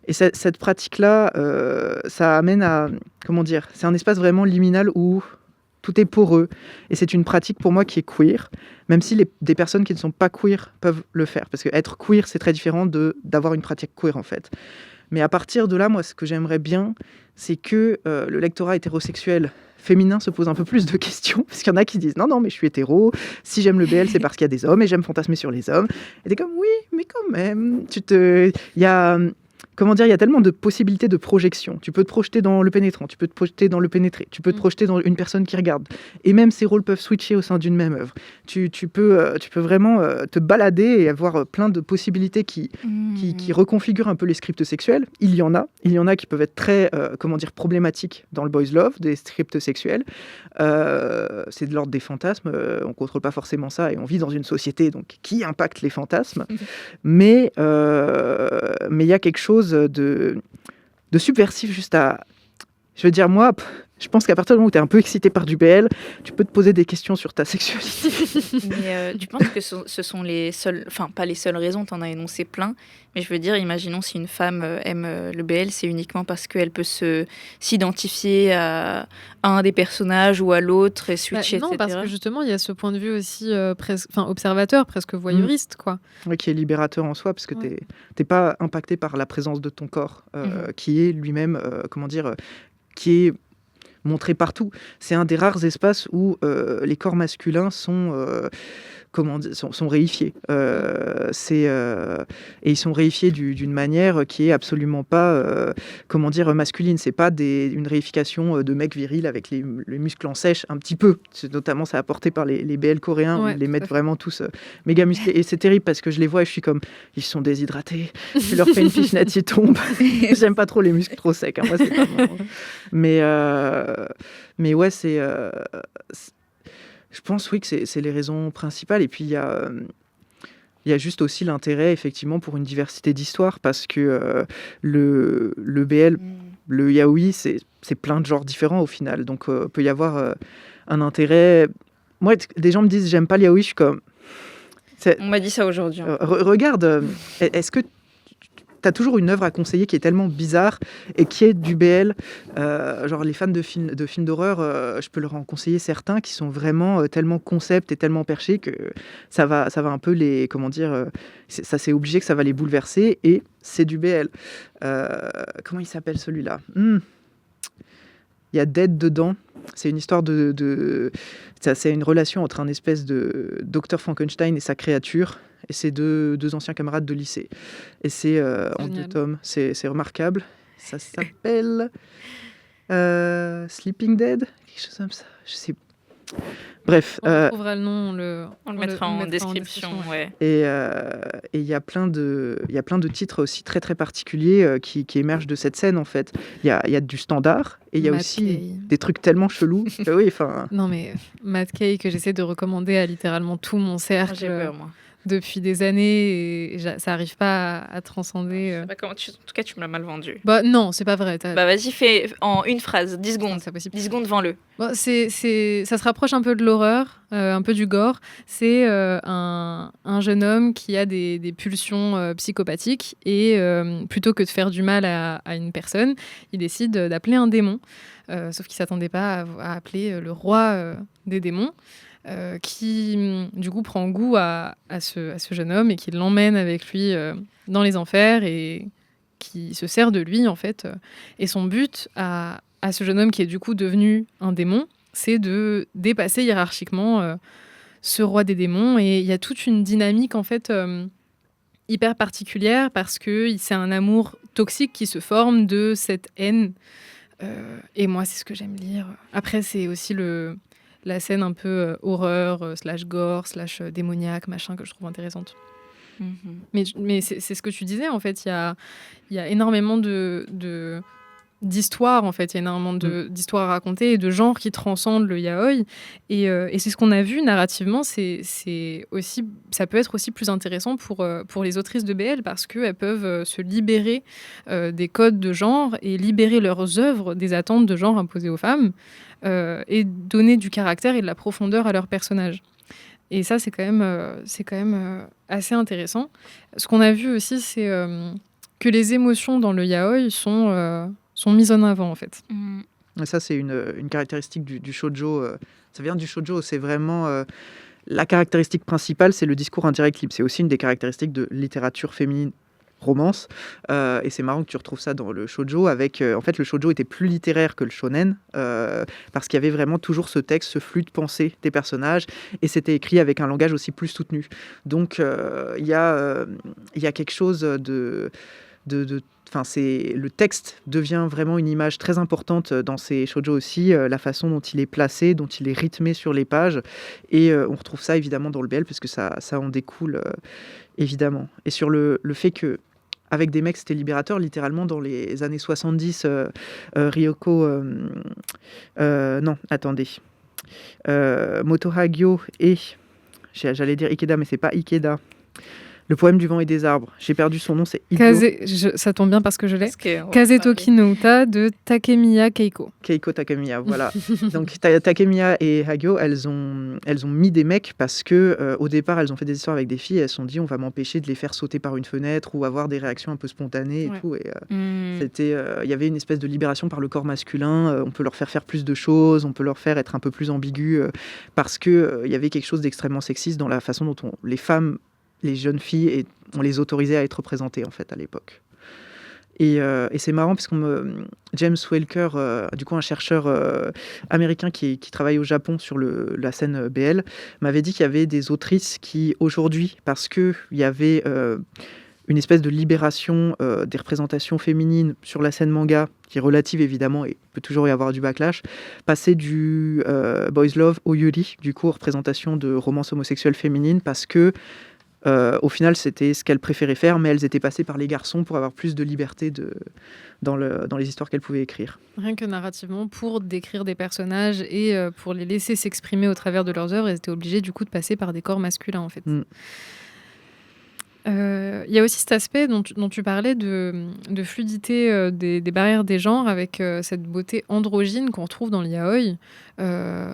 Et cette pratique-là, ça amène à, comment dire, c'est un espace vraiment liminal où tout est poreux. Et c'est une pratique pour moi qui est queer, même si des personnes qui ne sont pas queer peuvent le faire. Parce que être queer, c'est très différent d'avoir une pratique queer en fait. Mais à partir de là, moi, ce que j'aimerais bien, c'est que le lectorat hétérosexuel féminin se pose un peu plus de questions, parce qu'il y en a qui disent non, mais je suis hétéro, si j'aime le BL, c'est parce qu'il y a des hommes, et j'aime fantasmer sur les hommes. Et t'es comme, oui, mais quand même, il y a... Comment dire, il y a tellement de possibilités de projection. Tu peux te projeter dans le pénétrant, tu peux te projeter dans le pénétré, tu peux te projeter dans une personne qui regarde. Et même ces rôles peuvent switcher au sein d'une même œuvre. Tu peux vraiment te balader et avoir plein de possibilités qui reconfigurent un peu les scripts sexuels. Il y en a qui peuvent être très problématiques dans le boys love, des scripts sexuels. C'est de l'ordre des fantasmes. On ne contrôle pas forcément ça et on vit dans une société donc, qui impacte les fantasmes. Mais il y a quelque chose de subversif juste à... Je veux dire, moi, je pense qu'à partir du moment où tu es un peu excité par du BL, tu peux te poser des questions sur ta sexualité. Mais tu penses que ce sont les seules... Enfin, pas les seules raisons, tu en as énoncé plein. Mais je veux dire, imaginons si une femme aime le BL, c'est uniquement parce qu'elle peut s'identifier à un des personnages ou à l'autre et switcher, non, etc. parce que justement, il y a ce point de vue aussi observateur, presque voyeuriste, quoi. Oui, qui est libérateur en soi, parce que t'es pas impacté par la présence de ton corps, qui est lui-même, qui est montré partout. C'est un des rares espaces où les corps masculins sont réifiés. Et ils sont réifiés d'une manière qui est absolument pas masculine. C'est pas une réification de mecs virils avec les muscles en sèche, un petit peu. C'est notamment ça apporté par les BL coréens, où ils les mettent vraiment tous méga musclés. Et c'est terrible parce que je les vois et je suis comme, ils sont déshydratés. Tu leur fais une pichenette, ils tombent. J'aime pas trop les muscles trop secs. Moi, c'est pas marrant. Mais ouais, je pense, oui, que c'est les raisons principales. Et puis, il y a juste aussi l'intérêt, effectivement, pour une diversité d'histoires, parce que le BL, le yaoi, c'est plein de genres différents, au final. Donc, peut y avoir un intérêt... Moi, des gens me disent, j'aime pas le yaoi, je suis comme... On m'a dit ça aujourd'hui. Regarde, est-ce que tu as toujours une œuvre à conseiller qui est tellement bizarre et qui est du BL, genre les fans de films d'horreur, je peux leur en conseiller certains qui sont vraiment tellement concept et tellement perchés que ça va un peu les, ça c'est obligé que ça va les bouleverser et c'est du BL. Comment il s'appelle celui-là ? Il y a Dead dedans. C'est une histoire c'est une relation entre un espèce de Dr Frankenstein et sa créature. Et c'est deux anciens camarades de lycée. Et c'est en 2 tomes. C'est remarquable. Ça s'appelle Sleeping Dead, quelque chose comme ça. Je sais. Bref. On trouvera le nom, on le mettra en description. Ouais. Et il y a plein de titres aussi très très particuliers qui émergent de cette scène en fait. Il y a du standard et il y a aussi des trucs tellement chelous. Oui, non mais Matt Kay que j'essaie de recommander à littéralement tout mon cercle. J'ai peur moi. Depuis des années et ça n'arrive pas à transcender. Je sais pas comment en tout cas, tu me l'as mal vendu. Bah non, c'est pas vrai. Vas-y, fais en une phrase, 10 secondes. C'est possible. 10 secondes, vends-le. Bon, ça se rapproche un peu de l'horreur, un peu du gore. C'est un jeune homme qui a des pulsions psychopathiques et plutôt que de faire du mal à une personne, il décide d'appeler un démon. Sauf qu'il ne s'attendait pas à appeler le roi des démons. Qui du coup prend goût à ce jeune homme et qui l'emmène avec lui dans les enfers et qui se sert de lui en fait. Et son but à ce jeune homme qui est du coup devenu un démon, c'est de dépasser hiérarchiquement ce roi des démons. Et il y a toute une dynamique en fait hyper particulière parce que c'est un amour toxique qui se forme de cette haine. Et moi c'est ce que j'aime lire. Après c'est aussi la scène un peu horreur, slash gore, slash démoniaque, machin, que je trouve intéressante. Mais c'est ce que tu disais, en fait, il y a énormément d'histoires, en fait, il y a énormément d'histoires à raconter et de genres qui transcendent le yaoi. Et c'est ce qu'on a vu narrativement, c'est aussi, ça peut être aussi plus intéressant pour les autrices de BL parce qu'elles peuvent se libérer des codes de genre et libérer leurs œuvres des attentes de genre imposées aux femmes et donner du caractère et de la profondeur à leurs personnages. Et ça, c'est quand même assez intéressant. Ce qu'on a vu aussi, c'est que les émotions dans le yaoi sont mises en avant, en fait. Et ça, c'est une caractéristique du shoujo. Ça vient du shoujo, c'est vraiment... la caractéristique principale, c'est le discours indirect libre. C'est aussi une des caractéristiques de littérature féminine romance. Et c'est marrant que tu retrouves ça dans le shoujo. En fait, le shoujo était plus littéraire que le shonen parce qu'il y avait vraiment toujours ce texte, ce flux de pensée des personnages et c'était écrit avec un langage aussi plus soutenu. Donc, il y a quelque chose de le texte devient vraiment une image très importante dans ces shoujo aussi, la façon dont il est placé, dont il est rythmé sur les pages. Et on retrouve ça évidemment dans le BL, parce que ça en découle évidemment. Et sur le fait que avec des mecs, c'était libérateur. Littéralement, dans les années 70, Ryoko... non, attendez. Moto Hagio et... J'allais dire Ikeda, mais c'est pas Ikeda. Le poème du vent et des arbres. J'ai perdu son nom, c'est Ito. Ça tombe bien parce que je l'ai. Kazetoki no Uta de Takemiya Keiko. Keiko Takemiya, voilà. Donc Takemiya et Hagio, elles ont mis des mecs parce que au départ, elles ont fait des histoires avec des filles. Et elles se sont dit, on va m'empêcher de les faire sauter par une fenêtre ou avoir des réactions un peu spontanées et tout. Et c'était, il y avait une espèce de libération par le corps masculin. On peut leur faire plus de choses, on peut leur faire être un peu plus ambigu parce que il y avait quelque chose d'extrêmement sexiste dans la façon dont les femmes, les jeunes filles, et on les autorisait à être représentées en fait à l'époque. Et c'est marrant parce James Welker, du coup un chercheur américain qui travaille au Japon sur la scène BL, m'avait dit qu'il y avait des autrices qui aujourd'hui, parce qu'il y avait une espèce de libération des représentations féminines sur la scène manga, qui est relative évidemment et peut toujours y avoir du backlash, passer du boys love au yuri, du coup représentation de romances homosexuelles féminines, parce que au final, c'était ce qu'elles préféraient faire, mais elles étaient passées par les garçons pour avoir plus de liberté dans les histoires qu'elles pouvaient écrire. Rien que narrativement, pour décrire des personnages et pour les laisser s'exprimer au travers de leurs œuvres, elles étaient obligées du coup de passer par des corps masculins, en fait. Il y a aussi cet aspect dont tu parlais de fluidité des barrières des genres avec cette beauté androgyne qu'on retrouve dans le yaoi,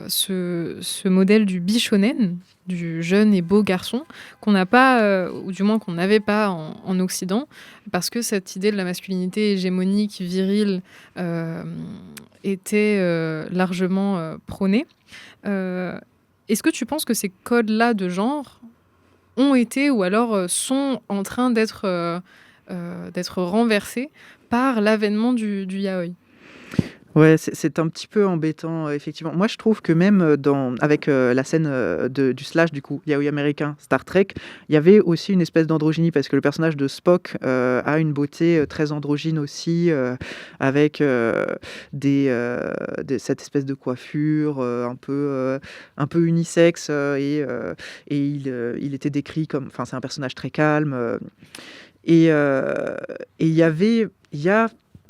ce modèle du bishonen, du jeune et beau garçon, qu'on n'a pas, ou du moins qu'on n'avait pas en Occident, parce que cette idée de la masculinité hégémonique, virile, était largement prônée. Est-ce que tu penses que ces codes-là de genre ont été ou alors sont en train d'être renversés par l'avènement du yaoi? Ouais, c'est un petit peu embêtant, effectivement. Moi, je trouve que même avec la scène du slash, du coup, yaoi américain, Star Trek, il y avait aussi une espèce d'androgynie, parce que le personnage de Spock a une beauté très androgyne aussi, avec cette espèce de coiffure un peu unisexe, et il était décrit comme... Enfin, c'est un personnage très calme. Et il y a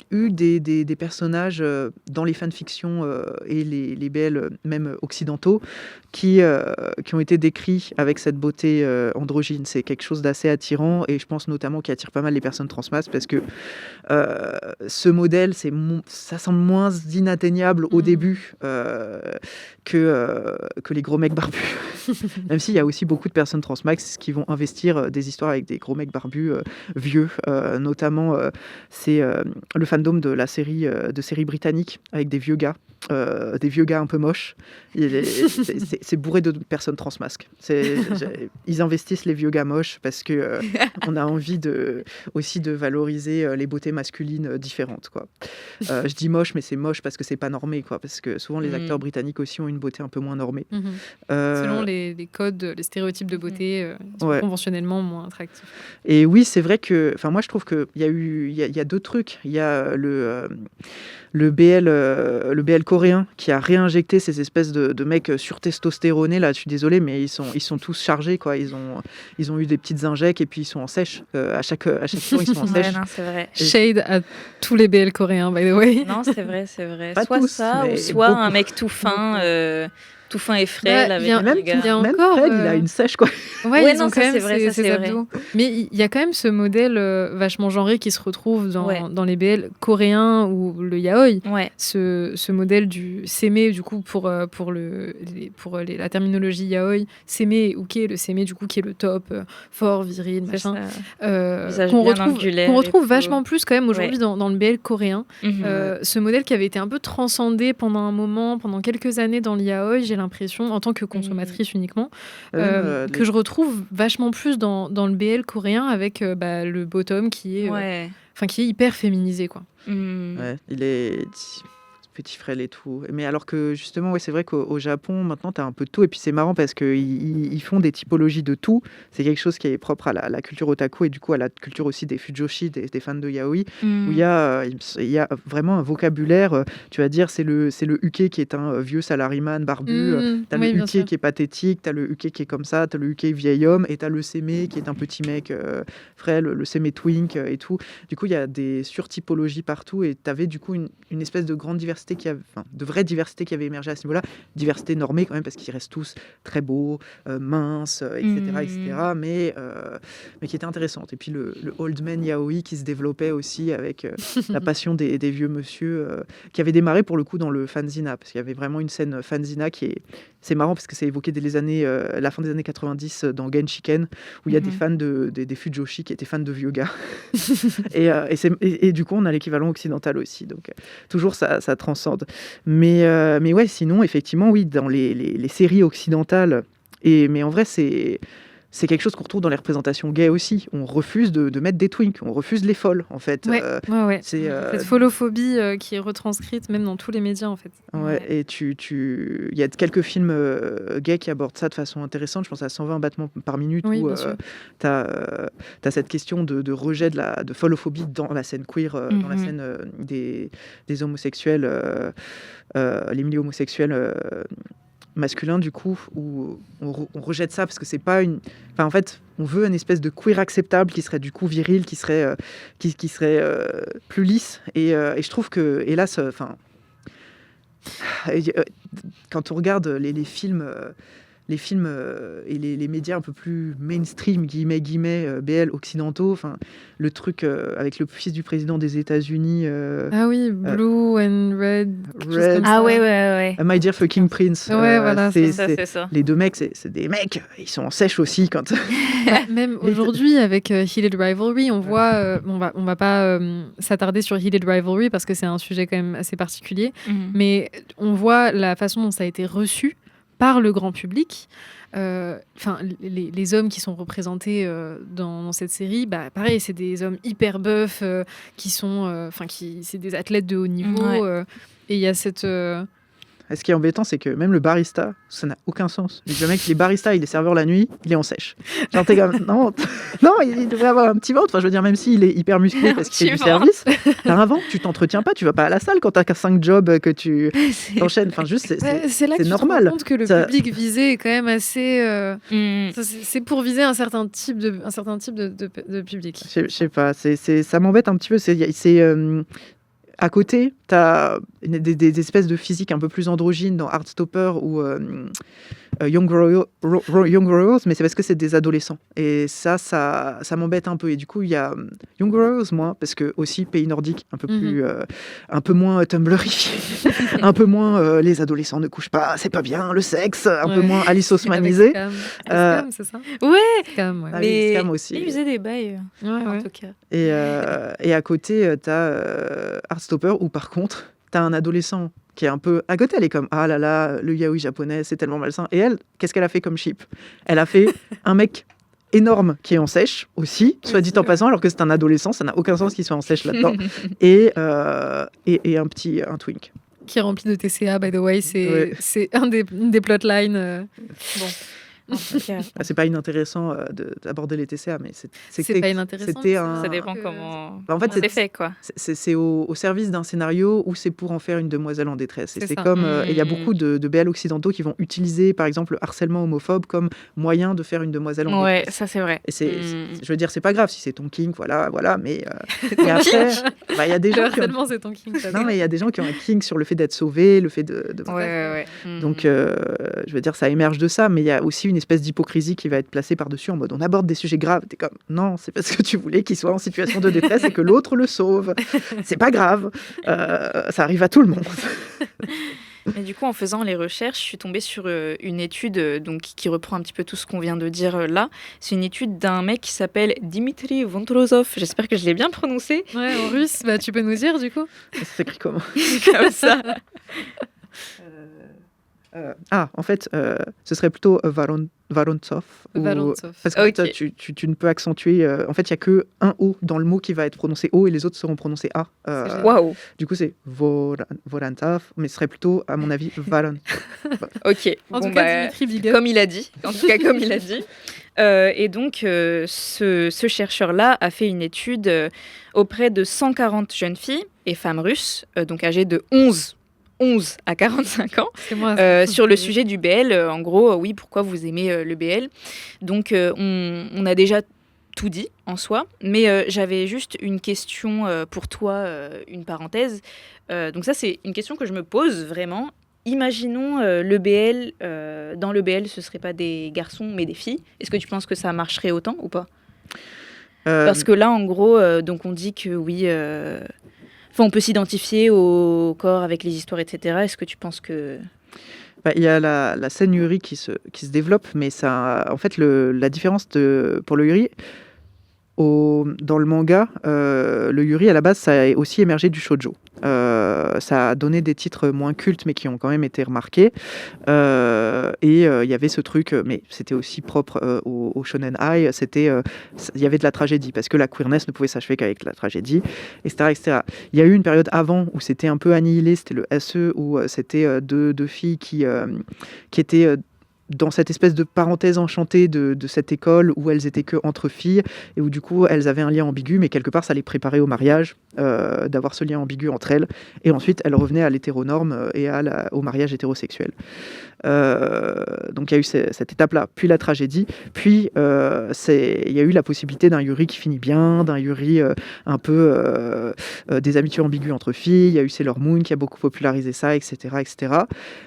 eu des personnages dans les fanfictions et les BL même occidentaux qui ont été décrits avec cette beauté androgyne. C'est quelque chose d'assez attirant, et je pense notamment qui attire pas mal les personnes transmasses, parce que ce modèle, ça semble moins inatteignable au début que les gros mecs barbus. Même s'il y a aussi beaucoup de personnes transmasses qui vont investir des histoires avec des gros mecs barbus vieux, notamment c'est le fandom de la série britannique avec des vieux gars un peu moches. C'est bourré de personnes transmasques. Ils investissent les vieux gars moches parce que on a envie aussi de valoriser les beautés masculines différentes, quoi. Je dis moche, mais c'est moche parce que c'est pas normé, quoi, parce que souvent les acteurs britanniques aussi ont une beauté un peu moins normée. Selon les codes, les stéréotypes de beauté, ils sont conventionnellement moins attractifs. Et oui, c'est vrai que, moi je trouve qu'il y a deux trucs. Il y a le BL coréen qui a réinjecté ces espèces de mecs surtestostéronés là. Je suis désolé, mais ils sont tous chargés quoi. Ils ont eu des petites injects et puis ils sont en sèche. À chaque fois ils sont en sèche. Ouais, non, c'est vrai. Shade à tous les BL coréens, by the way. Non, c'est vrai. Pas Soit tous, ça, mais ou soit beaucoup. un mec tout fin et frêle Ouais, avec il y a- un Même regard. il y a Même encore, Fred, il a une sèche quoi. Ouais, Ouais, ils non, ont ça, quand même c'est vrai, ça, ces c'est abdos. Mais il y a quand même ce modèle vachement genré qui se retrouve Ouais. dans les BL coréens ou le yaoi. Ouais. Ce modèle du seme, du coup, pour la terminologie yaoi, seme et uke, le seme, du coup, qui est le top, fort, viril, C'est machin, ça. Visage qu'on bien retrouve, angulaire qu'on et retrouve tout. vachement plus quand même aujourd'hui dans le BL coréen. Mhm. Ce modèle qui avait été un peu transcendé pendant un moment, pendant quelques années dans le yaoi, j'ai l'impression, en tant que consommatrice uniquement, que je retrouve vachement plus dans le BL coréen avec le bottom qui est Ouais. hyper féminisé quoi. Mhm. Ouais, il est petit frêle et tout. Mais alors que justement, ouais, c'est vrai qu'au Japon, maintenant, tu as un peu de tout. Et puis c'est marrant parce qu'ils font des typologies de tout. C'est quelque chose qui est propre à la culture otaku et du coup à la culture aussi des fujoshi, des fans de yaoi, où il y a vraiment un vocabulaire. Tu vas dire, c'est le uke qui est un vieux salariman barbu. T'as Oui, le bien uke sûr. qui est pathétique, t'as le uke qui est comme ça, t'as le uke vieil homme et t'as le seme qui est un petit mec frêle, le seme twink et tout. Du coup, il y a des surtypologies partout et t'avais du coup une espèce de grande diversité de vraie diversité qui avait émergé à ce niveau-là, diversité normée quand même parce qu'ils restent tous très beaux, minces, etc., mais qui était intéressante. Et puis le old man yaoi qui se développait aussi avec la passion des vieux monsieur qui avait démarré pour le coup dans le fanzina, parce qu'il y avait vraiment une scène fanzina c'est marrant parce que c'est évoqué dès la fin des années 90 dans Genshiken, où il y a des fans des fujoshi qui étaient fans de vieux gars. et du coup, on a l'équivalent occidental aussi. Donc, toujours, ça transcende. Mais ouais, sinon, effectivement, oui, dans les séries occidentales, mais en vrai, c'est quelque chose qu'on retrouve dans les représentations gays aussi. On refuse de mettre des twinks, on refuse les folles, en fait. Ouais. C'est, cette folophobie qui est retranscrite même dans tous les médias en fait. Ouais, et il y a quelques films gays qui abordent ça de façon intéressante. Je pense à 120 battements par minute Oui, où bien sûr. t'as cette question de rejet de folophobie dans la scène queer, dans la scène des homosexuels, les milieux homosexuels masculins du coup, où on rejette ça parce que c'est pas une... Enfin, en fait, on veut une espèce de queer acceptable qui serait du coup viril, qui serait plus lisse. Et je trouve que, hélas, quand on regarde les films et les médias un peu plus mainstream, guillemets, BL occidentaux, enfin, le truc avec le fils du président des États-Unis. Ah oui, Blue and Red. quelque chose Red. comme Ah ça. ouais. My Dear Fucking Prince. Ouais, voilà, C'est ça. Les deux mecs, c'est des mecs, ils sont en sèche aussi quand. Même aujourd'hui avec Heated Rivalry, on voit, on va pas s'attarder sur Heated Rivalry parce que c'est un sujet quand même assez particulier, mais on voit la façon dont ça a été reçu par le grand public. Les hommes qui sont représentés dans cette série, pareil, c'est des hommes hyper buffs qui sont, c'est des athlètes de haut niveau. Et il y a cette Et ce qui est embêtant, c'est que même le barista, ça n'a aucun sens. Le mec, il est barista, il est serveur la nuit, il est en sèche. Genre, t'es comme, non, il devrait avoir un petit ventre. Enfin, je veux dire, même s'il est hyper musclé parce qu'il fait du service, t'as un ventre, tu t'entretiens pas, tu vas pas à la salle quand t'as 5 jobs que tu t'enchaînes. Enfin, juste, c'est là que normal. tu te rends compte que le public visé est quand même assez... c'est pour viser un certain type de public. Je sais pas, ça m'embête un petit peu. À côté, tu as des espèces de physiques un peu plus androgynes dans Heartstopper ou Young Royals, mais c'est parce que c'est des adolescents. Et ça m'embête un peu. Et du coup, il y a Young Royals, moi, parce que aussi pays nordique, un peu moins tumblerifié, un peu moins les adolescents ne couchent pas, c'est pas bien, le sexe, un peu moins Alice Osmanisé. Scam, c'est ça? Ouais. Scam, ouais. Mais Scam aussi. il faisait des bails, en tout cas. Et à côté, tu as Heartstopper, où par contre, tu as un adolescent qui est un peu... À côté, elle est comme, ah là là, le yaoi japonais, c'est tellement malsain. Et elle, qu'est-ce qu'elle a fait comme ship? Elle a fait un mec énorme qui est en sèche aussi, soit dit en passant, alors que c'est un adolescent, ça n'a aucun sens qu'il soit en sèche là-dedans. et un twink. Qui est rempli de TCA, by the way, c'est une des plotlines. Bon. C'est pas inintéressant d'aborder les TCA, mais C'est pas inintéressant. c'était Ça un... dépend comment En fait, c'est fait, quoi. c'est au service d'un scénario où c'est pour en faire une demoiselle en détresse. Et C'est c'est ça. comme... et il y a beaucoup de BL occidentaux qui vont utiliser, par exemple, le harcèlement homophobe comme moyen de faire une demoiselle en Ouais, détresse. ça c'est vrai. Et je veux dire, c'est pas grave si c'est ton kink, voilà, mais après, il y a des Le gens qui ont... harcèlement, c'est ton king. Non, mais il y a des gens qui ont un kink sur le fait d'être sauvé, le fait de... Ouais. Donc, je veux dire, ça émerge de ça, mais il y a aussi une espèce d'hypocrisie qui va être placée par-dessus en mode on aborde des sujets graves. T'es comme non, c'est parce que tu voulais qu'il soit en situation de détresse et que l'autre le sauve. C'est pas grave, ça arrive à tout le monde. Mais du coup, en faisant les recherches, je suis tombée sur une étude donc, qui reprend un petit peu tout ce qu'on vient de dire là. C'est une étude d'un mec qui s'appelle Dimitri Vontrosov. J'espère que je l'ai bien prononcé. Ouais, en russe, tu peux nous dire du coup? Ça s'écrit comment? Comme ça. En fait, ce serait plutôt Vorontsov. Vorontsov. Parce que Ok. tu ne peux accentuer... en fait, il n'y a qu'un O dans le mot qui va être prononcé O et les autres seront prononcés A. génial. Waouh. Du coup, c'est Vorontsov, mais ce serait plutôt, à mon avis, Varon. Ok. En Bon, tout cas, bah, Dimitri, big up. comme il a dit. En tout cas, comme il a dit. Et donc, ce chercheur-là a fait une étude auprès de 140 jeunes filles et femmes russes, donc âgées de 11 à 45 ans, C'est moi, sur le sujet du BL. En gros, oui, pourquoi vous aimez le BL? Donc, on a déjà tout dit en soi, mais j'avais juste une question pour toi, une parenthèse. Donc ça, c'est une question que je me pose vraiment. Imaginons le BL, dans le BL, ce ne seraient pas des garçons, mais des filles. Est-ce que tu penses que ça marcherait autant ou pas? Parce que là, en gros, donc on dit que oui... on peut s'identifier au corps avec les histoires, etc. Est-ce que tu penses que... Il y a la scène Yuri qui se développe, mais ça, en fait, la différence pour le Yuri, dans le manga, le Yuri, à la base, ça a aussi émergé du shoujo. Ça a donné des titres moins cultes, mais qui ont quand même été remarqués. Et il y avait ce truc, mais c'était aussi propre au Shonen Ai, il y avait de la tragédie, parce que la queerness ne pouvait s'achever qu'avec la tragédie, etc., etc. Il y a eu une période avant où c'était un peu annihilé, c'était le SE, où c'était deux filles qui étaient... dans cette espèce de parenthèse enchantée de cette école où elles étaient que entre filles et où du coup elles avaient un lien ambigu, mais quelque part ça les préparait au mariage, d'avoir ce lien ambigu entre elles, et ensuite elles revenaient à l'hétéronorme et au mariage hétérosexuel. Donc il y a eu cette étape-là, puis la tragédie, puis il y a eu la possibilité d'un Yuri qui finit bien, d'un Yuri un peu des amitiés ambiguës entre filles. Il y a eu Sailor Moon qui a beaucoup popularisé ça, etc., etc.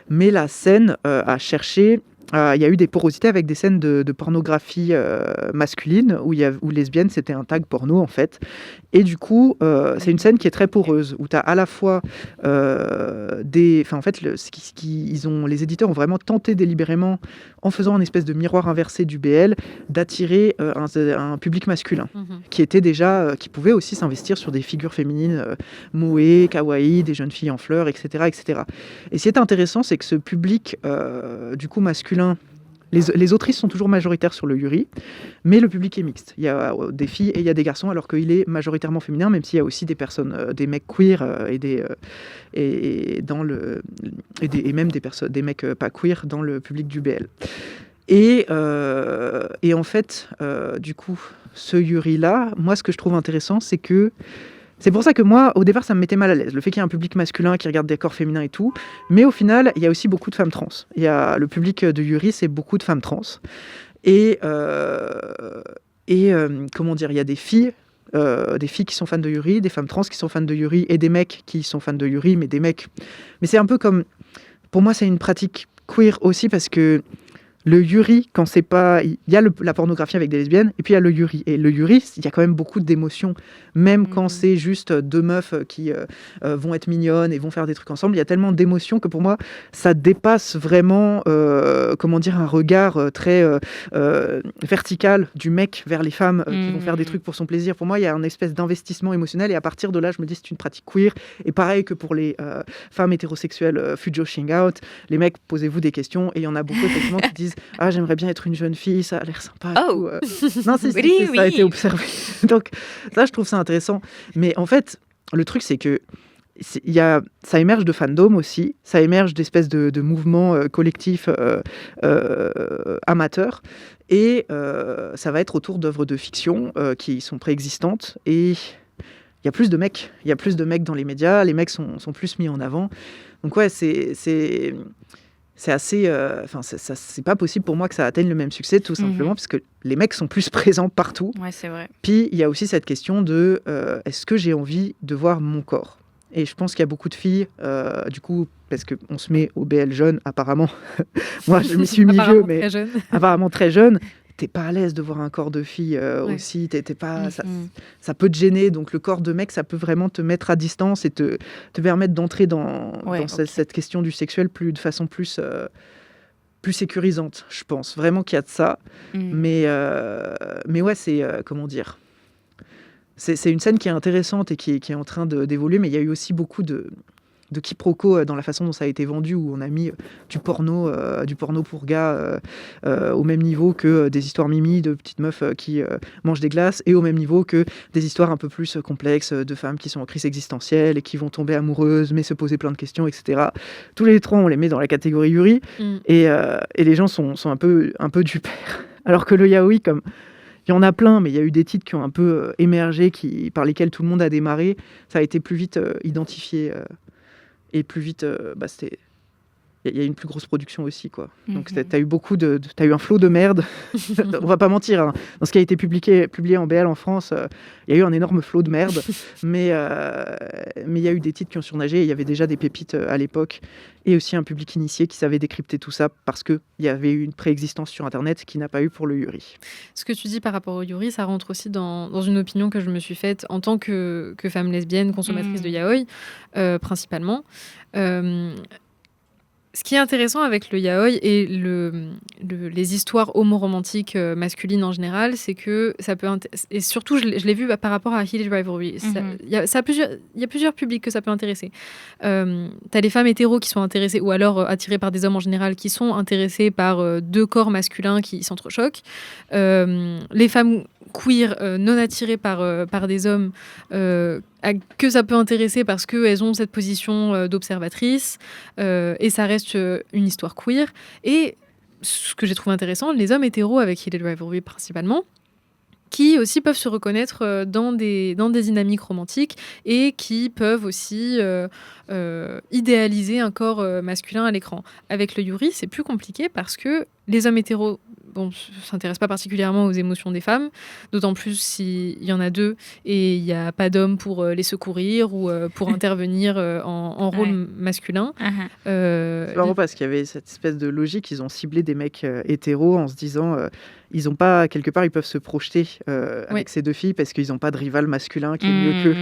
Mais la scène a cherché... il y a eu des porosités avec des scènes de pornographie masculine où lesbienne c'était un tag porno en fait, et du coup c'est une scène qui est très poreuse où tu as à la fois les éditeurs ont vraiment tenté délibérément, en faisant une espèce de miroir inversé du BL, d'attirer un public masculin qui était déjà qui pouvait aussi s'investir sur des figures féminines moe, kawaii, des jeunes filles en fleurs, etc., etc. Et ce qui est intéressant, c'est que ce public du coup masculin, les autrices sont toujours majoritaires sur le Yuri, mais le public est mixte. Il y a des filles et il y a des garçons, alors qu'il est majoritairement féminin, même s'il y a aussi des personnes, des mecs queer et même des mecs pas queer dans le public du BL. Et en fait, du coup, ce Yuri-là, moi, ce que je trouve intéressant, c'est que c'est pour ça que moi, au départ, ça me mettait mal à l'aise. Le fait qu'il y ait un public masculin qui regarde des corps féminins et tout. Mais au final, il y a aussi beaucoup de femmes trans. Le public de Yuri, c'est beaucoup de femmes trans. Et comment dire, il y a des filles qui sont fans de Yuri, des femmes trans qui sont fans de Yuri, et des mecs qui sont fans de Yuri, mais des mecs... Mais c'est un peu comme... Pour moi, c'est une pratique queer aussi, parce que le Yuri, quand c'est pas... Il y a la pornographie avec des lesbiennes, et puis il y a le Yuri. Et le Yuri, il y a quand même beaucoup d'émotions, même quand c'est juste deux meufs qui vont être mignonnes et vont faire des trucs ensemble. Il y a tellement d'émotions que pour moi, ça dépasse vraiment, un regard très vertical du mec vers les femmes qui vont faire des trucs pour son plaisir. Pour moi, il y a un espèce d'investissement émotionnel, et à partir de là, je me dis c'est une pratique queer. Et pareil que pour les femmes hétérosexuelles fujoshing out, les mecs, posez-vous des questions, et il y en a beaucoup effectivement qui disent ah, j'aimerais bien être une jeune fille, ça a l'air sympa. Oh. Non, ça a été observé. Donc ça, je trouve ça intéressant. Mais en fait, le truc, c'est que ça émerge de fandom aussi, ça émerge d'espèces de mouvements collectifs amateurs, et ça va être autour d'œuvres de fiction qui sont préexistantes, et il y a plus de mecs. Il y a plus de mecs dans les médias, les mecs sont plus mis en avant. Donc ouais, c'est assez... c'est pas possible pour moi que ça atteigne le même succès, tout simplement, parce que les mecs sont plus présents partout. Ouais, c'est vrai. Puis il y a aussi cette question de est-ce que j'ai envie de voir mon corps ? Et je pense qu'il y a beaucoup de filles, du coup, parce qu'on se met au BL jeune, apparemment. Moi, je m'y suis mis vieux, mais très jeune. apparemment très jeune. T'es pas à l'aise de voir un corps de fille aussi. T'es pas, ça peut te gêner. Donc le corps de mec, ça peut vraiment te mettre à distance et te permettre d'entrer dans cette question du sexuel de façon plus sécurisante, je pense. Vraiment qu'il y a de ça. Mais ouais, c'est... comment dire ? C'est une scène qui est intéressante et qui est en train d'évoluer, mais il y a eu aussi beaucoup de quiproquos dans la façon dont ça a été vendu, où on a mis du porno pour gars au même niveau que des histoires mimi de petites meufs qui mangent des glaces, et au même niveau que des histoires un peu plus complexes de femmes qui sont en crise existentielle et qui vont tomber amoureuses mais se poser plein de questions, etc. Tous les trois, on les met dans la catégorie Yuri, et les gens sont un peu du père. Alors que le yaoi, comme... Il y en a plein, mais il y a eu des titres qui ont un peu émergé, par lesquels tout le monde a démarré. Ça a été plus vite identifié et plus vite... il y a une plus grosse production aussi, quoi. Donc t'as eu t'as eu un flot de merde. On va pas mentir, hein. Dans ce qui a été publié en BL en France, il y a eu un énorme flot de merde. mais il y a eu des titres qui ont surnagé. Il y avait déjà des pépites à l'époque, et aussi un public initié qui savait décrypter tout ça, parce qu'il y avait eu une préexistence sur Internet qui n'a pas eu pour le Yuri. Ce que tu dis par rapport au Yuri, ça rentre aussi dans une opinion que je me suis faite en tant que femme lesbienne, consommatrice de yaoi, principalement. Ce qui est intéressant avec le yaoi et les histoires homoromantiques masculines en général, c'est que ça peut... Et surtout, je l'ai vu par rapport à Heated Rivalry. Il y a plusieurs publics que ça peut intéresser. T'as les femmes hétéros qui sont intéressées, ou alors attirées par des hommes en général, qui sont intéressées par deux corps masculins qui s'entrechoquent. Les femmes queer non attirées par des hommes que ça peut intéresser parce qu'elles ont cette position d'observatrice, et ça reste une histoire queer. Et ce que j'ai trouvé intéressant, les hommes hétéros avec Heated Rivalry principalement, qui aussi peuvent se reconnaître dans des dynamiques romantiques, et qui peuvent aussi idéaliser un corps masculin à l'écran. Avec le Yuri, c'est plus compliqué parce que les hommes hétéros ne s'intéressent pas particulièrement aux émotions des femmes, d'autant plus s'il y en a deux et il n'y a pas d'hommes pour les secourir ou pour intervenir en rôle masculin. C'est marrant parce qu'il y avait cette espèce de logique, ils ont ciblé des mecs hétéros en se disant ils ont pas, quelque part ils peuvent se projeter avec ces deux filles parce qu'ils n'ont pas de rival masculin qui est mieux qu'eux.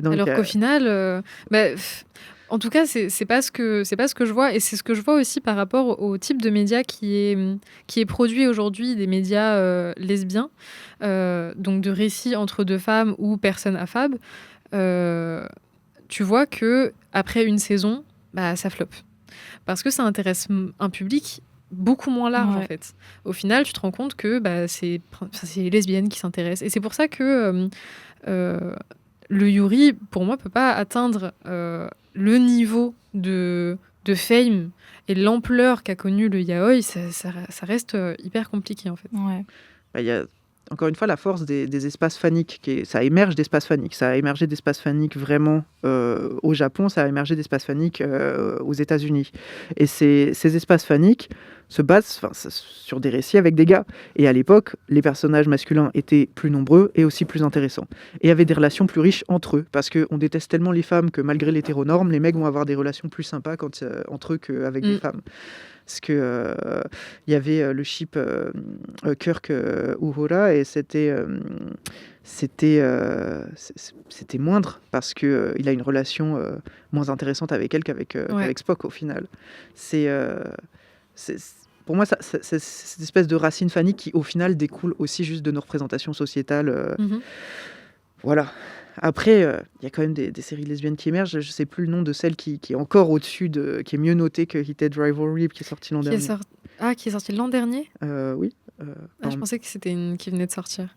Donc, alors qu'au final en tout cas, c'est pas ce que je vois, et c'est ce que je vois aussi par rapport au type de média qui est produit aujourd'hui, des médias lesbiens, donc de récits entre deux femmes ou personnes affab. Tu vois que après une saison, ça floppe parce que ça intéresse un public beaucoup moins large en fait. Au final, tu te rends compte que c'est les lesbiennes qui s'intéressent, et c'est pour ça que le Yuri, pour moi, peut pas atteindre le niveau de fame et l'ampleur qu'a connu le yaoi. Ça reste hyper compliqué en fait. Il y a encore une fois la force des espaces faniques. Ça émerge d'espaces faniques. Ça a émergé d'espaces faniques vraiment au Japon, ça a émergé d'espaces faniques aux États-Unis. Et ces espaces faniques se basent sur des récits avec des gars. Et à l'époque, les personnages masculins étaient plus nombreux et aussi plus intéressants. Et avaient des relations plus riches entre eux. Parce qu'on déteste tellement les femmes que malgré l'hétéronorme, les mecs vont avoir des relations plus sympas entre eux qu'avec des femmes. Parce que y avait le ship Kirk Uhura, et c'était moindre parce que il a une relation moins intéressante avec elle qu'avec Spock au final. Pour moi, c'est cette espèce de racine fanique qui au final découle aussi juste de nos représentations sociétales. Voilà. Après, il y a quand même des séries lesbiennes qui émergent. Je ne sais plus le nom de celle qui est encore au-dessus, qui est mieux notée que Heated Rivalry, qui est sortie l'an dernier. Qui est sorti l'an dernier ? Oui. Je pensais que c'était une qui venait de sortir.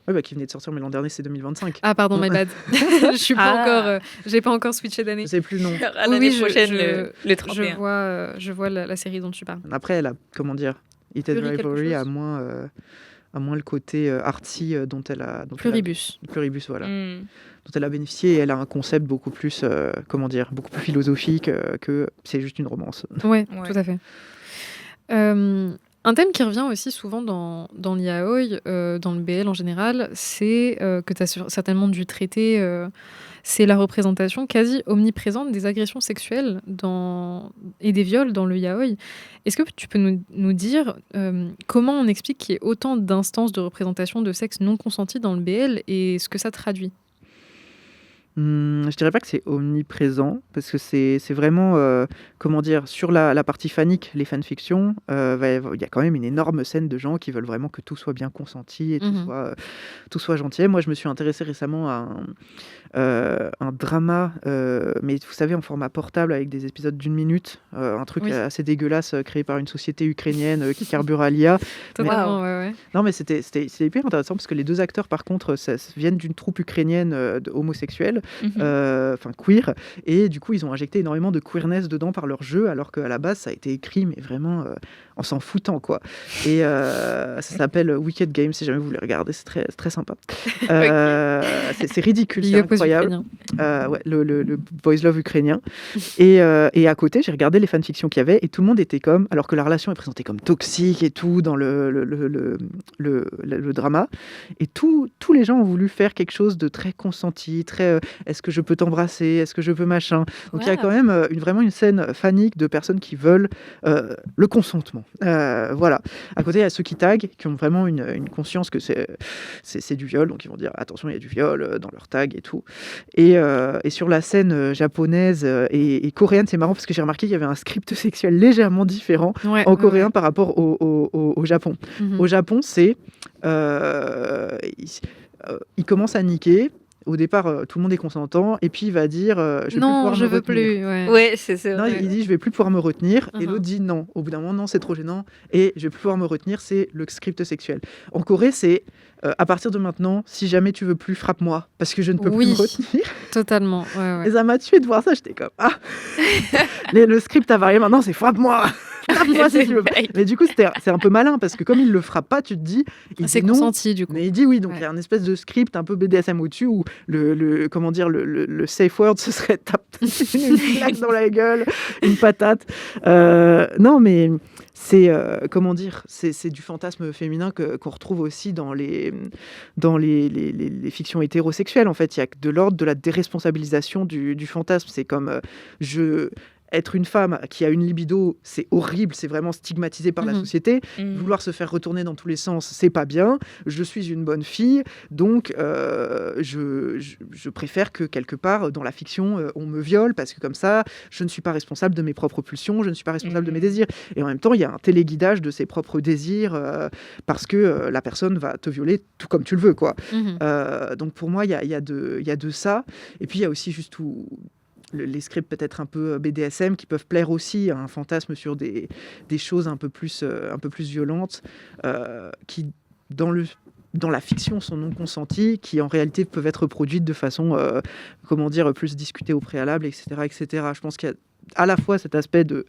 Ouais, bah, qui venait de sortir, mais l'an dernier, c'est 2025. Ah pardon, Donc my bad. Je suis pas encore, j'ai pas encore switché je d'année. sais plus le nom. À Oui, l'année oui, prochaine, le je 31. je vois la série dont tu parles. Après, elle a, comment dire, It Is Pluri quelque Rivalry a chose? moins le côté artsy dont elle a... Pluribus. Pluribus, voilà. Mm. Dont elle a bénéficié, et elle a un concept beaucoup plus, beaucoup plus philosophique que c'est juste une romance. Ouais, Ouais. tout à fait. Un thème qui revient aussi souvent dans l'yaoi, dans le BL en général, c'est que tu as certainement dû traiter, c'est la représentation quasi omniprésente des agressions sexuelles et des viols dans le yaoi. Est-ce que tu peux nous dire comment on explique qu'il y ait autant d'instances de représentation de sexe non consenti dans le BL et ce que ça traduit? Je dirais pas que c'est omniprésent, parce que c'est vraiment, comment dire, sur la partie fanique, les fanfictions, il y a quand même une énorme scène de gens qui veulent vraiment que tout soit bien consenti et Mhm. tout soit gentil. Moi, je me suis intéressé récemment à un drama, mais vous savez, en format portable avec des épisodes d'1 minute, un truc Oui, assez dégueulasse, créé par une société ukrainienne qui carbure à l'IA. Mais totalement, ouais. non, mais c'était hyper intéressant parce que les deux acteurs, par contre, viennent d'une troupe ukrainienne homosexuelle, Mhm. enfin queer, et du coup, ils ont injecté énormément de queerness dedans par leur jeu, alors qu'à la base, ça a été écrit, mais vraiment en s'en foutant, quoi. Et ça s'appelle Wicked Games, si jamais vous voulez regarder, c'est très sympa. C'est ridicule, Big c'est up aux incroyable. Ukrainiens. Ouais, le boys love ukrainien. Et à côté, j'ai regardé les fanfictions qu'il y avait, et tout le monde était comme, alors que la relation est présentée comme toxique et tout dans le drama, et tous les gens ont voulu faire quelque chose de très consenti, très est-ce que je peux t'embrasser, est-ce que je peux machin. Donc il y a quand même vraiment une scène fanique de personnes qui veulent le consentement. Voilà. À côté, il y a ceux qui taguent, qui ont vraiment une conscience que c'est du viol, donc ils vont dire attention, il y a du viol dans leur tag et tout. Et sur la scène japonaise et coréenne, c'est marrant parce que j'ai remarqué qu'il y avait un script sexuel légèrement différent Ouais, en ouais, coréen ouais. par rapport au Japon. Mhm. Au Japon, c'est... il commence à niquer. Au départ, tout le monde est consentant. Et puis, il va dire je vais plus Non, pouvoir je me veux retenir. plus. Ouais. Ouais, c'est Non, vrai. il dit je vais plus pouvoir me retenir. Et Mhm. l'autre dit non. Au bout d'un moment, non, c'est trop gênant. Et je vais plus pouvoir me retenir. C'est le script sexuel. En Corée, c'est à partir de maintenant, si jamais tu veux plus, frappe-moi. Parce que je ne peux plus me Oui, retenir. totalement. Ouais, ouais. Et ça m'a tué de voir ça. J'étais comme ah le script a varié maintenant, c'est frappe-moi. Frappe-moi si tu veux. Mais du coup, c'est un peu malin parce que comme il le frappe pas, tu te dis il C'est dit non. consenti, du coup. Mais il dit oui, donc il y Ouais. a un espèce de script un peu BDSM au-dessus où comment dire, le safe word, ce serait une claque dans la gueule, une patate. Non, mais c'est comment dire, c'est du fantasme féminin qu'on retrouve aussi dans les fictions hétérosexuelles. En fait, il y a de l'ordre de la déresponsabilisation du fantasme. C'est comme être une femme qui a une libido, c'est horrible, c'est vraiment stigmatisé par la Mhm. société. Mm. Vouloir se faire retourner dans tous les sens, c'est pas bien. Je suis une bonne fille, donc je préfère que quelque part dans la fiction, on me viole parce que comme ça, je ne suis pas responsable de mes propres pulsions, je ne suis pas responsable de mes désirs. Et en même temps, il y a un téléguidage de ses propres désirs parce que la personne va te violer tout comme tu le veux, quoi. Mhm. Donc pour moi, il y a de ça. Et puis il y a aussi juste les scripts peut-être un peu BDSM qui peuvent plaire aussi à un fantasme sur des choses un peu plus violentes qui, dans la fiction, sont non consenties, qui en réalité peuvent être produites de façon, comment dire, plus discutée au préalable, etc., etc. Je pense qu'il y a à la fois cet aspect de...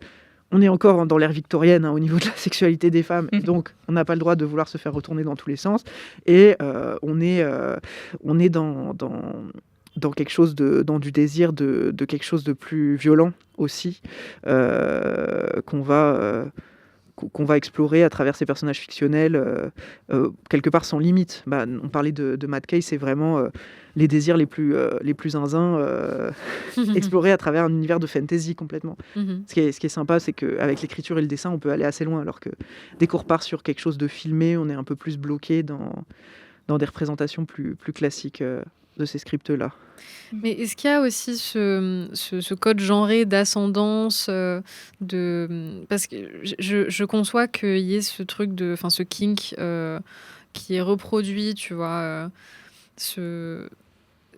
On est encore dans l'ère victorienne au niveau de la sexualité des femmes, donc on n'a pas le droit de vouloir se faire retourner dans tous les sens. Et on est dans quelque chose dans du désir de quelque chose de plus violent aussi, qu'on va explorer à travers ces personnages fictionnels, quelque part sans limite. On parlait de Matt Kay, c'est vraiment les désirs les plus zinzins explorés à travers un univers de fantasy complètement. Mhm. Ce qui est sympa, c'est qu'avec l'écriture et le dessin, on peut aller assez loin, alors que dès qu'on repart sur quelque chose de filmé, on est un peu plus bloqué dans des représentations plus classiques de ces scripts-là. Mais est-ce qu'il y a aussi ce code genré d'ascendance parce que je conçois qu'il y ait ce truc ce kink qui est reproduit, tu vois, ce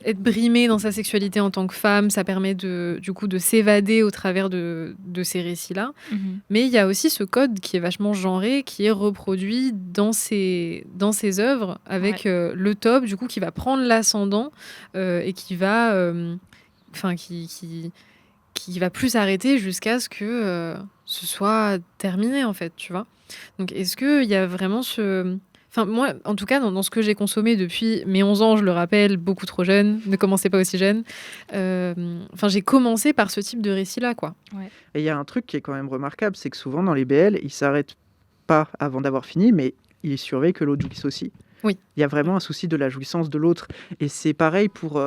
être brimée dans sa sexualité en tant que femme, ça permet du coup de s'évader au travers de ces récits-là. Mais il y a aussi ce code qui est vachement genré, qui est reproduit dans ces œuvres, avec le top, du coup, qui va prendre l'ascendant et qui va, qui va plus s'arrêter jusqu'à ce que ce soit terminé, en fait, tu vois. Donc, est-ce qu'il y a vraiment ce... Enfin, moi, en tout cas, dans ce que j'ai consommé depuis mes 11 ans, je le rappelle, beaucoup trop jeune, ne commencez pas aussi jeune. J'ai commencé par ce type de récit-là, quoi. Ouais. Et il y a un truc qui est quand même remarquable, c'est que souvent dans les BL, ils s'arrêtent pas avant d'avoir fini, mais ils surveillent que l'autre jouisse aussi. Oui. Il y a vraiment un souci de la jouissance de l'autre. Et c'est pareil pour...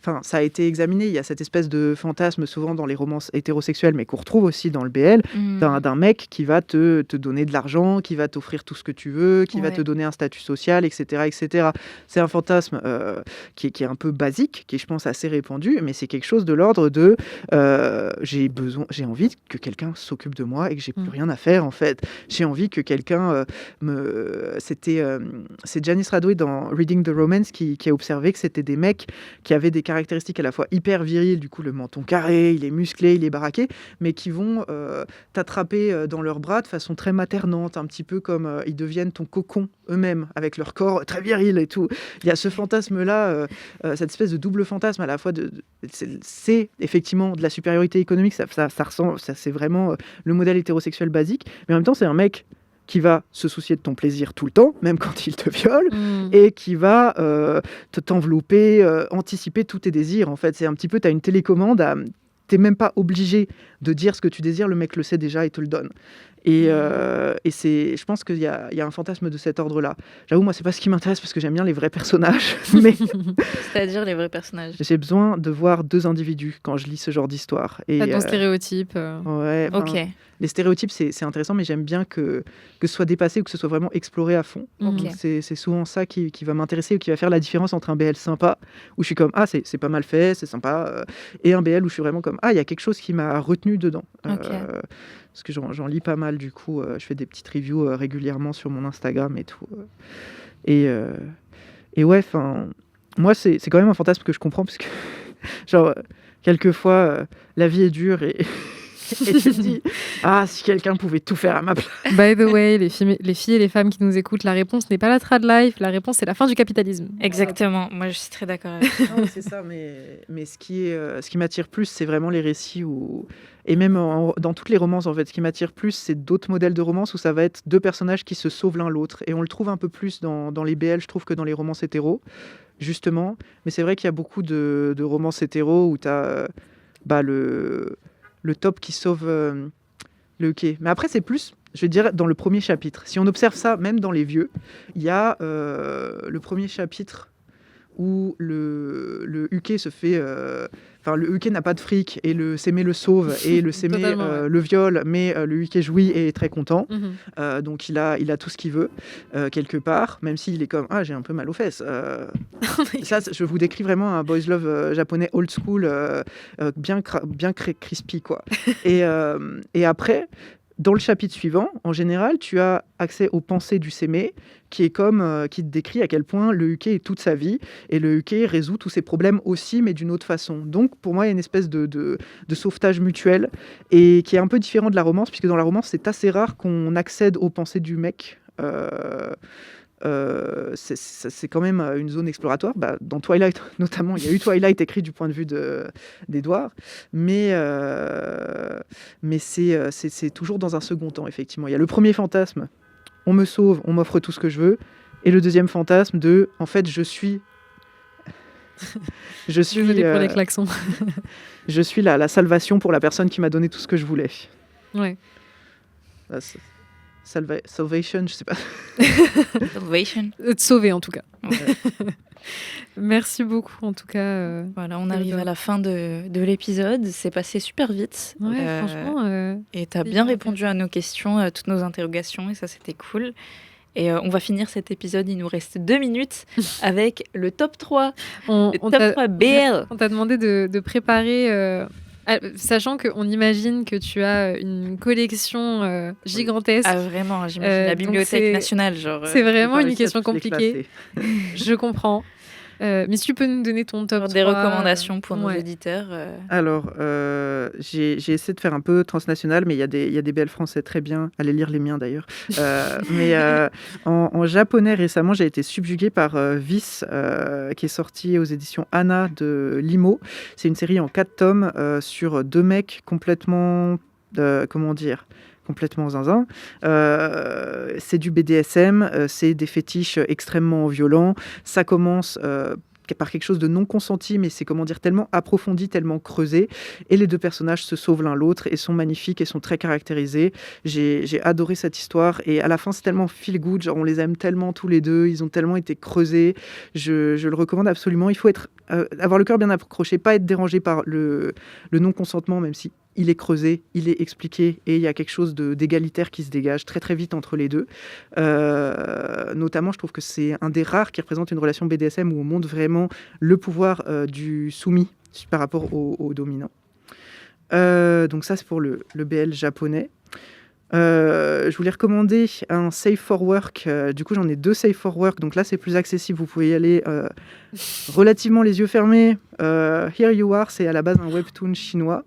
ça a été examiné. Il y a cette espèce de fantasme souvent dans les romances hétérosexuelles, mais qu'on retrouve aussi dans le BL, d'un mec qui va te donner de l'argent, qui va t'offrir tout ce que tu veux, qui va te donner un statut social, etc. etc. C'est un fantasme qui est un peu basique, qui est, je pense, assez répandu, mais c'est quelque chose de l'ordre de j'ai envie que quelqu'un s'occupe de moi et que j'ai plus rien à faire, en fait. J'ai envie que quelqu'un c'est Janice Radway dans Reading the Romance qui a observé que c'était des mecs qui avaient des caractéristiques à la fois hyper viriles, du coup le menton carré, il est musclé, il est baraqué, mais qui vont t'attraper dans leurs bras de façon très maternante, un petit peu comme ils deviennent ton cocon eux-mêmes, avec leur corps très viril et tout. Il y a ce fantasme-là, cette espèce de double fantasme à la fois c'est effectivement de la supériorité économique, ça ressemble, c'est vraiment le modèle hétérosexuel basique, mais en même temps c'est un mec qui va se soucier de ton plaisir tout le temps, même quand il te viole, et qui va t'envelopper, anticiper tous tes désirs. En fait, c'est un petit peu, tu as une télécommande, t'es même pas obligé de dire ce que tu désires, le mec le sait déjà et te le donne. Et je pense qu'il y a un fantasme de cet ordre-là. J'avoue, moi, c'est pas ce qui m'intéresse parce que j'aime bien les vrais personnages. Mais c'est-à-dire les vrais personnages. J'ai besoin de voir deux individus quand je lis ce genre d'histoire. Pas de stéréotypes. Ouais. Ok. Les stéréotypes, c'est intéressant, mais j'aime bien que ce soit dépassé ou que ce soit vraiment exploré à fond. Okay. C'est souvent ça qui va m'intéresser ou qui va faire la différence entre un BL sympa, où je suis comme, ah, c'est pas mal fait, c'est sympa, et un BL où je suis vraiment comme, ah, il y a quelque chose qui m'a retenu dedans. Parce que j'en lis pas mal, du coup, je fais des petites reviews régulièrement sur mon Instagram et tout. Et ouais, enfin, moi, c'est quand même un fantasme que je comprends, parce que, genre, quelquefois, la vie est dure et tu te dis, ah, si quelqu'un pouvait tout faire à ma place. By the way, les filles et les femmes qui nous écoutent, la réponse n'est pas la trad life, la réponse c'est la fin du capitalisme. Exactement, moi je suis très d'accord avec ça. Non, c'est ça, mais ce qui m'attire plus, c'est vraiment les récits où... Et même dans toutes les romances, en fait, ce qui m'attire plus, c'est d'autres modèles de romances où ça va être deux personnages qui se sauvent l'un l'autre. Et on le trouve un peu plus dans les BL, je trouve, que dans les romances hétéros, justement. Mais c'est vrai qu'il y a beaucoup de romances hétéros où tu as le top qui sauve le quai. Mais après, c'est plus, je vais dire, dans le premier chapitre. Si on observe ça, même dans les vieux, il y a le premier chapitre où le Uke se fait... le Uke n'a pas de fric et le Sémé le sauve et le Sémé le viole, mais le Uke jouit et est très content. Donc il a tout ce qu'il veut, quelque part, même s'il est comme « Ah, j'ai un peu mal aux fesses ». Ça, je vous décris vraiment un boys love japonais old school, bien crispy, quoi. Et après... Dans le chapitre suivant, en général, tu as accès aux pensées du Sémé, qui te décrit à quel point le Uke est toute sa vie, et le Uke résout tous ses problèmes aussi, mais d'une autre façon. Donc, pour moi, il y a une espèce de sauvetage mutuel, et qui est un peu différent de la romance, puisque dans la romance, c'est assez rare qu'on accède aux pensées du mec. C'est quand même une zone exploratoire. Dans Twilight, notamment, il y a eu Twilight écrit du point de vue d'Edward, mais c'est toujours dans un second temps, effectivement. Il y a le premier fantasme, on me sauve, on m'offre tout ce que je veux, et le deuxième fantasme de, en fait, je suis Désolée pour les klaxons. Je suis la salvation pour la personne qui m'a donné tout ce que je voulais. Ouais. Salvation, je sais pas. Salvation. Sauver en tout cas. Ouais. Merci beaucoup en tout cas. Voilà, on arrive à la fin de l'épisode. C'est passé super vite. Ouais, franchement. Et tu as bien répondu à nos questions, à toutes nos interrogations, et ça c'était cool. Et on va finir cet épisode, il nous reste 2 minutes, avec le top 3. Le top 3 BL. On t'a demandé de préparer... sachant qu'on imagine que tu as une collection gigantesque. Ah vraiment, j'imagine la Bibliothèque nationale. C'est vraiment une question compliquée. Je comprends. Mais si tu peux nous donner ton top 3, Des recommandations pour nos ouais. auditeurs. Alors, j'ai essayé de faire un peu transnational, mais il y a des BL français très bien. Allez lire les miens d'ailleurs. Mais en japonais, récemment, j'ai été subjuguée par Vice, qui est sorti aux éditions Anna de Limo. C'est une série en 4 tomes sur 2 mecs complètement... comment dire, complètement zinzin. C'est du BDSM, c'est des fétiches extrêmement violents. Ça commence par quelque chose de non consenti, mais c'est comment dire tellement approfondi, tellement creusé. Et les 2 personnages se sauvent l'un l'autre et sont magnifiques et sont très caractérisés. J'ai adoré cette histoire et à la fin c'est tellement feel good, genre on les aime tellement tous les 2, ils ont tellement été creusés. Je le recommande absolument. Il faut avoir le cœur bien accroché, pas être dérangé par le non consentement, même si il est creusé, il est expliqué et il y a quelque chose d'égalitaire qui se dégage très très vite entre les 2. Notamment, je trouve que c'est un des rares qui représente une relation BDSM où on montre vraiment le pouvoir du soumis par rapport au dominant. Donc ça, c'est pour le BL japonais. Je voulais recommander un Safe for Work. Du coup, j'en ai 2 Safe for Work. Donc là, c'est plus accessible. Vous pouvez y aller relativement les yeux fermés. Here You Are, c'est à la base un webtoon chinois.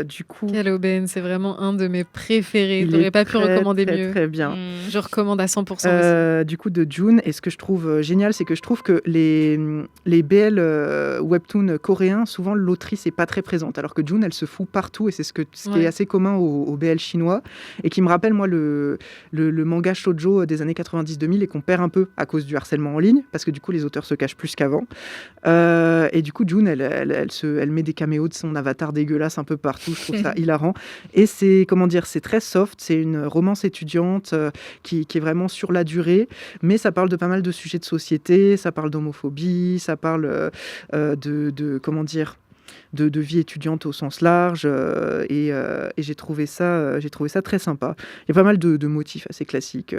Du coup, Quelle aubaine, c'est vraiment un de mes préférés. il T'aurais est pas pu très, recommander très, mieux. très bien. Je recommande à 100% aussi. Du coup, de June. Et ce que je trouve génial, c'est que je trouve que les BL webtoons coréens, souvent l'autrice est pas très présente, alors que June, elle se fout partout, et c'est ce qui est assez commun au BL chinois, et qui me rappelle, moi, le manga shoujo des années 90-2000, et qu'on perd un peu à cause du harcèlement en ligne, parce que du coup, les auteurs se cachent plus qu'avant. Et du coup, June, elle met des caméos de son avatar dégueulasse un peu partout. Je trouve ça hilarant. Et c'est, comment dire, c'est très soft. C'est une romance étudiante qui est vraiment sur la durée. Mais ça parle de pas mal de sujets de société. Ça parle d'homophobie. Ça parle comment dire, de vie étudiante au sens large. Et j'ai trouvé ça très sympa. Il y a pas mal de motifs assez classiques.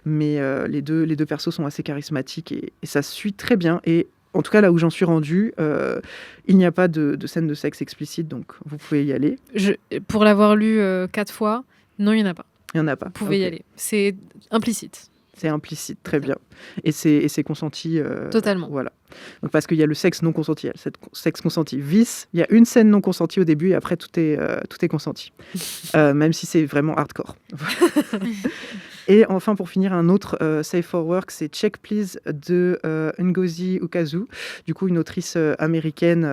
Mais les deux persos sont assez charismatiques. Et ça suit très bien. Et en tout cas, là où j'en suis rendue, il n'y a pas de scène de sexe explicite, donc vous pouvez y aller. Pour l'avoir lu 4 fois, non, il n'y en a pas. Il n'y en a pas. Vous pouvez y aller. C'est implicite. C'est implicite, très bien. Et c'est consenti. Totalement. Voilà. Donc, parce qu'il y a le sexe non consenti, il y a le sexe consenti. Vice, il y a une scène non consentie au début et après tout est consenti. Même si c'est vraiment hardcore. Et enfin, pour finir, un autre Safe for Work, c'est Check Please de Ngozi Ukazu, du coup une autrice américaine,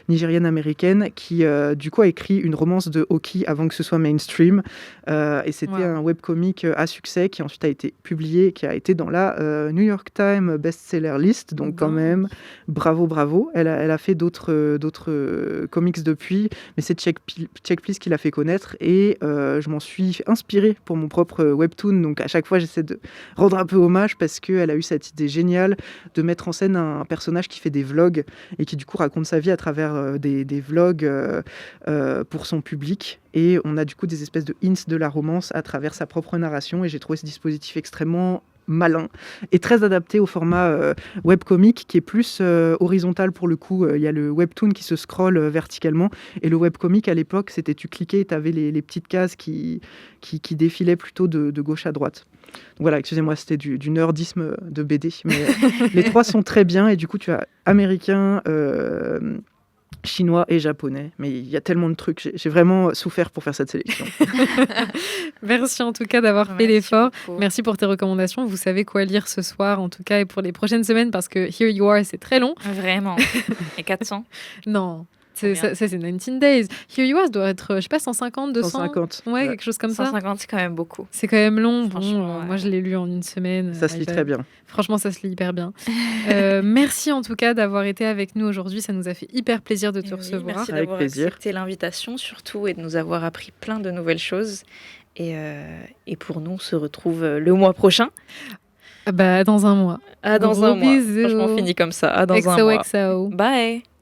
nigérienne-américaine, qui du coup a écrit une romance de hockey avant que ce soit mainstream. Et c'était un webcomic à succès qui ensuite a été publié, qui a été dans la New York Times bestseller list. Donc quand même, bravo. Elle a fait d'autres comics depuis, mais c'est Check Please qui l'a fait connaître. Et je m'en suis inspirée pour mon propre webtoon. Donc à chaque fois, j'essaie de rendre un peu hommage parce qu'elle a eu cette idée géniale de mettre en scène un personnage qui fait des vlogs et qui du coup raconte sa vie à travers des vlogs pour son public. Et on a du coup des espèces de hints de la romance à travers sa propre narration. Et j'ai trouvé ce dispositif extrêmement malin et très adapté au format webcomic qui est plus horizontal pour le coup. Il y a le webtoon qui se scrolle verticalement et le webcomic à l'époque, c'était tu cliquais et tu avais les petites cases qui défilaient plutôt de gauche à droite. Donc voilà, excusez-moi, c'était du nerdisme de BD, mais les 3 sont très bien et du coup tu as américain, chinois et japonais, mais il y a tellement de trucs, j'ai vraiment souffert pour faire cette sélection. Merci en tout cas d'avoir fait l'effort. Beaucoup. Merci pour tes recommandations. Vous savez quoi lire ce soir en tout cas et pour les prochaines semaines parce que Here You Are c'est très long. Vraiment. Et 400 Non. Ça, c'est 19 Days. Here You Are doit être, je sais pas, 150, 200 150. Ouais, quelque chose comme 150, c'est quand même beaucoup. C'est quand même long. Bon, Franchement, moi, je l'ai lu en une semaine. Ça se lit très bien. Franchement, ça se lit hyper bien. Merci en tout cas d'avoir été avec nous aujourd'hui. Ça nous a fait hyper plaisir de te recevoir. Merci Avec d'avoir plaisir. accepté l'invitation surtout et de nous avoir appris plein de nouvelles choses. Et pour nous, on se retrouve le mois prochain. Dans un mois. Dans Gros un mois. bisous. Franchement, fini comme ça. Dans un mois. XOXO. Bye.